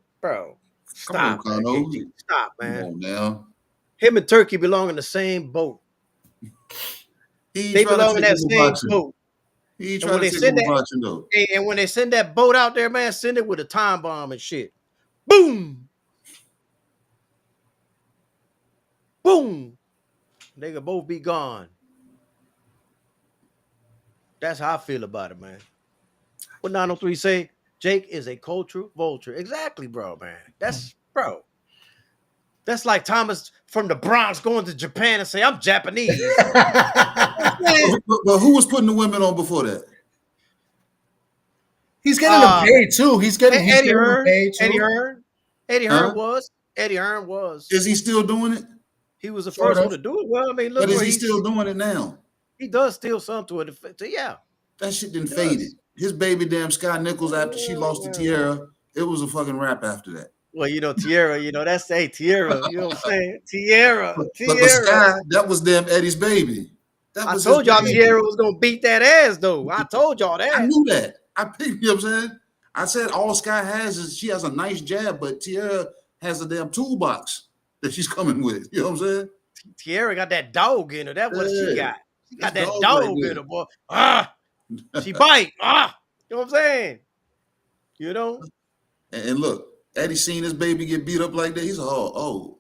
Stop, Come on, man. Stop, man. Come on now. Him and Turkey belong in the same boat. They belong in that same boat. He ain't trying to take over boxing, though. And when they send that boat out there, man, send it with a time bomb and shit. Boom. Boom. They could both be gone. That's how I feel about it, man. What 903 say? Jake is a cultural vulture. Exactly, bro, man. That's like Thomas from the Bronx going to Japan and say, I'm Japanese. But who was putting the women on before that? He's getting them paid too. He's getting Eddie Hearn paid too. Eddie Hearn was. Eddie Hearn was. Is he still doing it? He was the first one to do it. Well, I mean, look. But is he still doing it now? He does still something to it. Yeah. That shit didn't fade it. His baby damn Sky Nichols after she lost to Tierra, it was a fucking rap after that. Well, Tierra, that's Tierra. You know what I'm saying? Tierra. But Sky, that was damn Eddie's baby. I told y'all Tierra was gonna beat that ass, though. I told y'all that. I knew that. You know what I'm saying? I said all Sky has is she has a nice jab, but Tierra has a damn toolbox that she's coming with. You know what I'm saying? Tierra got that dog in her. That's what she got. She got that dog in her, boy. She bite. You know what I'm saying? And look, Eddie seen his baby get beat up like that. He's oh.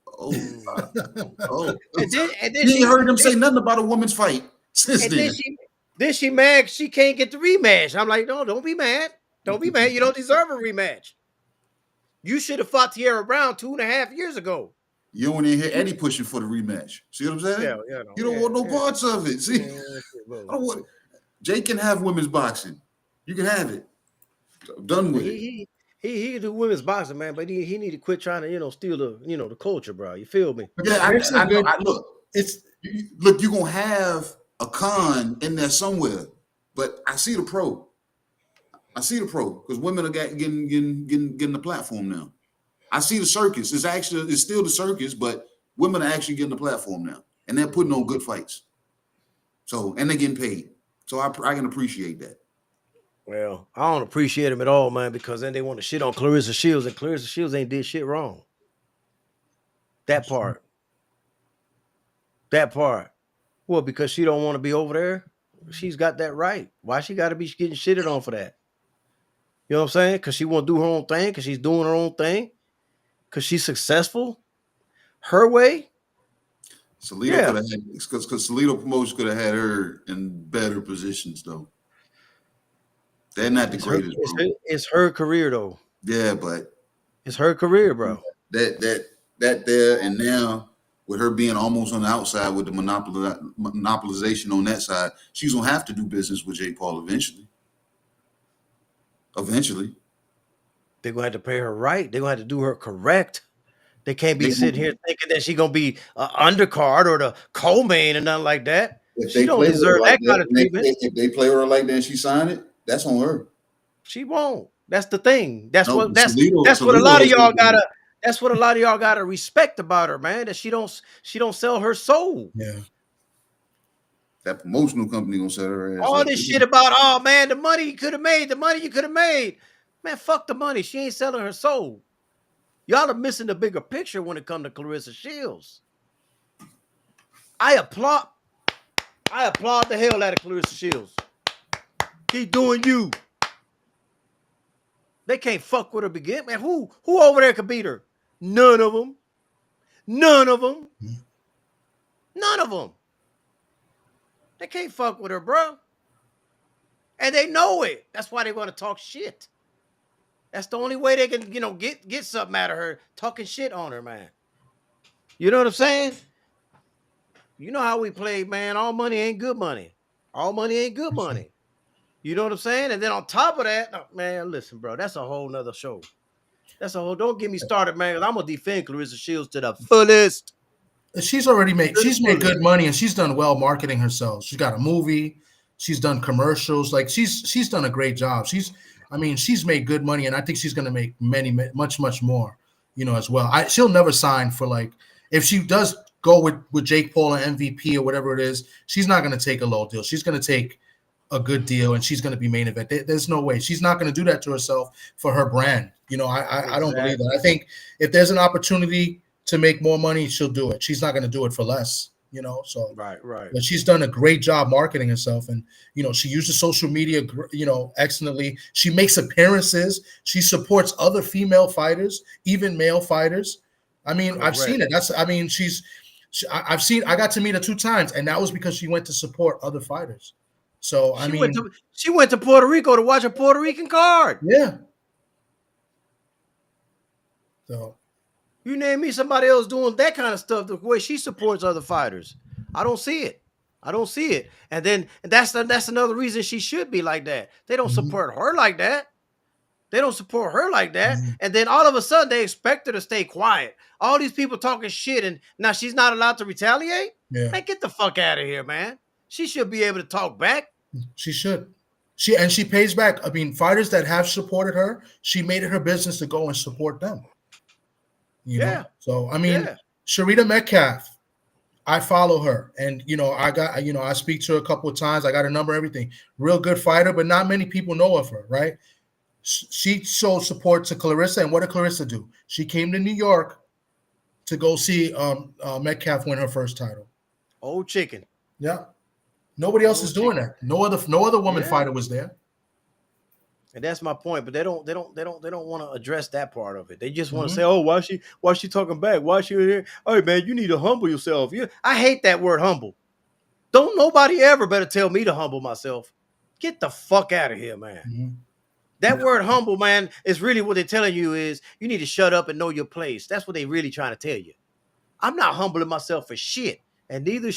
And then he heard him say nothing about a woman's fight since then. Then she mad she can't get the rematch. I'm like, no, don't be mad. Don't be mad. You don't deserve a rematch. You should have fought Tierra Brown 2.5 years ago. You don't even hear Eddie pushing for the rematch. See what I'm saying? Yeah, you don't want no parts of it. See, I don't want. Jake can have women's boxing. You can have it. I'm done with it. He do women's boxing, man, but he need to quit trying to steal the culture, bro. You feel me? Yeah, I know. Look, you're gonna have a con in there somewhere, but I see the pro. I see the pro because women are getting the platform now. I see the circus. It's still the circus, but women are actually getting the platform now, and they're putting on good fights. So and they're getting paid. So I can appreciate that. Well, I don't appreciate them at all, man, because then they want to shit on Clarissa Shields, and Clarissa Shields ain't did shit wrong. That part. That part. Well, because she don't want to be over there. She's got that right. Why she got to be getting shitted on for that? You know what I'm saying? Because she want to do her own thing. Because she's doing her own thing. Because she's successful. Her way. Salito could have had because Salito Promotion could have had her in better positions though. They're not the greatest, bro. It's her career though. Yeah, but it's her career, bro. That there and now with her being almost on the outside with the monopolization on that side, she's gonna have to do business with Jake Paul eventually. Eventually, they're gonna have to pay her right. They're gonna have to do her correct. They can't be sitting here thinking that she's gonna be an undercard or the co-main and nothing like that. She don't deserve that kind of treatment. If they play her like that and she sign it, that's on her. She won't. That's the thing. That's what a lot of y'all gotta. That's what a lot of y'all gotta respect about her, man. That she don't sell her soul. Yeah. That promotional company gonna sell her ass. All this shit about, oh man, the money you could have made, man. Fuck the money. She ain't selling her soul. Y'all are missing the bigger picture when it comes to Clarissa Shields. I applaud the hell out of Clarissa Shields. Keep doing you. They can't fuck with her begin, man. Who over there could beat her? None of them. None of them. None of them. They can't fuck with her, bro. And they know it. That's why they want to talk shit. That's the only way they can, get something out of her, talking shit on her, man. You know what I'm saying? You know how we play, man. All money ain't good money. All money ain't good money. You know what I'm saying? And then on top of that, man, listen, bro, that's a whole nother show. Don't get me started, man, because I'm going to defend Clarissa Shields to the fullest. She's made good money, and she's done well marketing herself. She's got a movie. She's done commercials. Like she's done a great job. She's made good money, and I think she's going to make much more, as well. She'll never sign for if she does go with Jake Paul and MVP or whatever it is, she's not going to take a low deal. She's going to take a good deal, and she's going to be main event. There's no way. She's not going to do that to herself for her brand. I don't believe that. I think if there's an opportunity to make more money, she'll do it. She's not going to do it for less, so right. But she's done a great job marketing herself, and she uses social media excellently. She makes appearances. She supports other female fighters, even male fighters. I've seen it. I got to meet her 2 times, and that was because she went to support other fighters. So she went to Puerto Rico to watch a Puerto Rican card. Yeah. So you name me somebody else doing that kind of stuff the way she supports other fighters. I don't see it. And that's another reason she should be like that. They don't support her like that. And then all of a sudden they expect her to stay quiet. All these people talking shit, and now she's not allowed to retaliate? Yeah. Man, get the fuck out of here, man. She should be able to talk back. She should. She pays back. Fighters that have supported her, she made it her business to go and support them. You know? So Sharita Metcalf, I follow her, and I speak to her a couple of times. I got her number, everything. Real good fighter, but not many people know of her, right? She showed support to Clarissa, and what did Clarissa do? She came to New York to go see Metcalf win her first title. Old chicken. Yeah. Nobody else is doing that. No other woman fighter was there. And that's my point. But they don't want to address that part of it. They just want to say, "Oh, why she talking back? Why she here? Oh, man, you need to humble yourself." I hate that word humble. Don't nobody ever better tell me to humble myself. Get the fuck out of here, man. That word humble, man, is really what they're telling you is you need to shut up and know your place. That's what they really trying to tell you. I'm not humbling myself for shit, and neither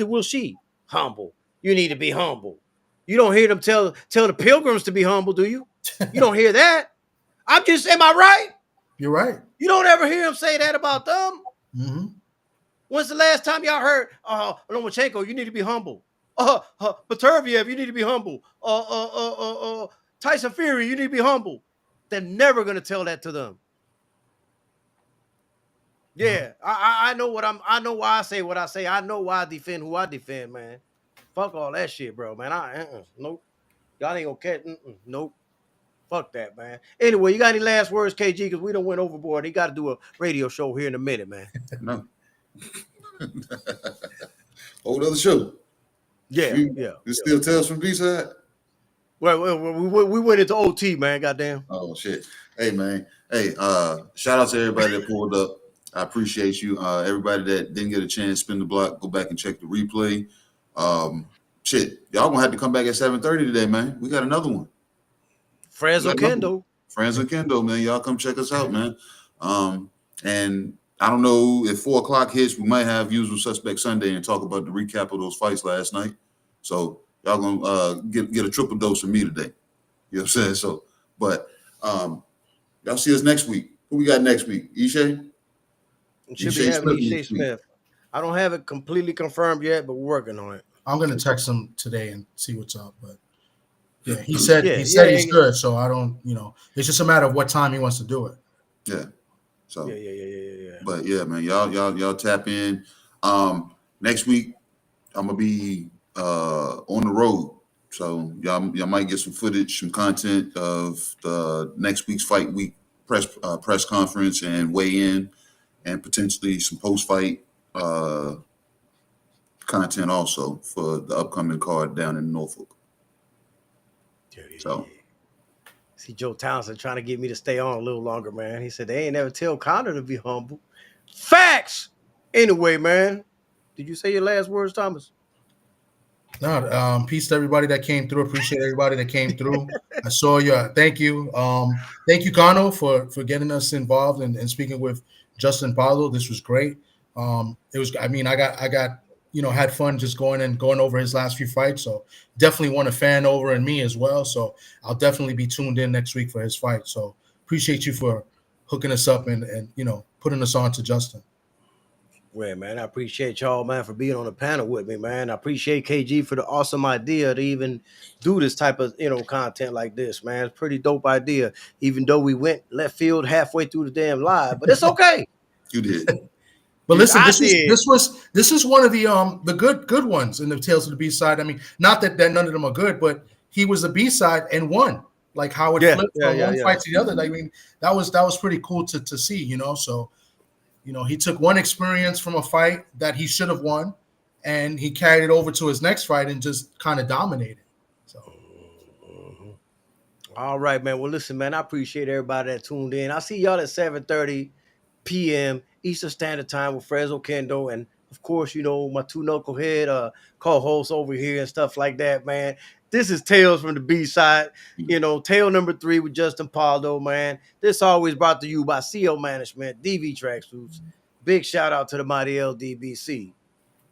will she. Humble. You need to be humble. You don't hear them tell the pilgrims to be humble, do you? You don't hear that. Am I right? You're right. You don't ever hear them say that about them. When's the last time y'all heard, Lomachenko, you need to be humble. Peterviev, you need to be humble. Tyson Fury, you need to be humble. They're never gonna tell that to them. Yeah, I know what I know why I say what I say. I know why I defend who I defend, man. Fuck all that shit, bro, man. Nope. Y'all ain't gonna catch. Nope. Fuck that, man. Anyway, you got any last words, KG? Because we don't went overboard. He got to do a radio show here in a minute, man. No. Whole other show. Yeah. It's still Tales from B-side? Well, we went into OT, man. Goddamn. Oh, shit. Hey, man. Hey, shout out to everybody that pulled up. I appreciate you. Everybody that didn't get a chance, spin the block, go back and check the replay. Shit, y'all gonna have to come back at 7:30 today, man. We got another one. Friends on Kendo. Friends on Kendo, man. Y'all come check us out, man. And I don't know if 4:00 hits, we might have Usual Suspect Sunday and talk about the recap of those fights last night. So y'all gonna get a triple dose of me today. You know what I'm saying? So, but y'all see us next week. Who we got next week? Ishay? Should be having Ishay Smith. I don't have it completely confirmed yet, but we're working on it. I'm gonna text him today and see what's up. But yeah, he said he's good. So I don't, it's just a matter of what time he wants to do it. Yeah. So yeah. But yeah, man, y'all tap in. Next week I'm gonna be on the road. So y'all might get some footage, some content of the next week's fight week press conference and weigh in, and potentially some post-fight content also for the upcoming card down in Norfolk. So see Joe Townsend trying to get me to stay on a little longer, man. He said they ain't never tell Connor to be humble. Facts. Anyway, man, did you say your last words, Thomas? No, peace to everybody that came through. Appreciate everybody that came through. I saw you. Thank you. Thank you, Kano, for getting us involved and speaking with Justin Pauldo. This was great. It was. I mean, I got had fun just going over his last few fights. So definitely want a fan over and me as well. So I'll definitely be tuned in next week for his fight. So appreciate you for hooking us up and putting us on to Justin. Well, man, I appreciate y'all, man, for being on the panel with me, man. I appreciate KG for the awesome idea to even do this type of, content like this, man. It's a pretty dope idea, even though we went left field halfway through the damn live, but it's okay. You did. But listen, this is one of the good ones in the Tales of the B-side. I mean, not that none of them are good, but he was the B-side and won. Like how it flipped from one fight to the other. I mean, that was pretty cool to see, So he took one experience from a fight that he should have won, and he carried it over to his next fight and just kind of dominated. So, all right, man. Well, listen, man, I appreciate everybody that tuned in. I'll see y'all at 7:30 p.m. Eastern Standard Time with Fresno Kendo, and of course, my two knucklehead co-hosts over here and stuff like that, man. This is Tales from the B-side, tale number 3 with Justin Pauldo, man. This always brought to you by CO Management, DV Tracksuits. Big shout out to the mighty LDBC.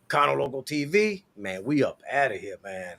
Kano Local TV, man, we up out of here, man.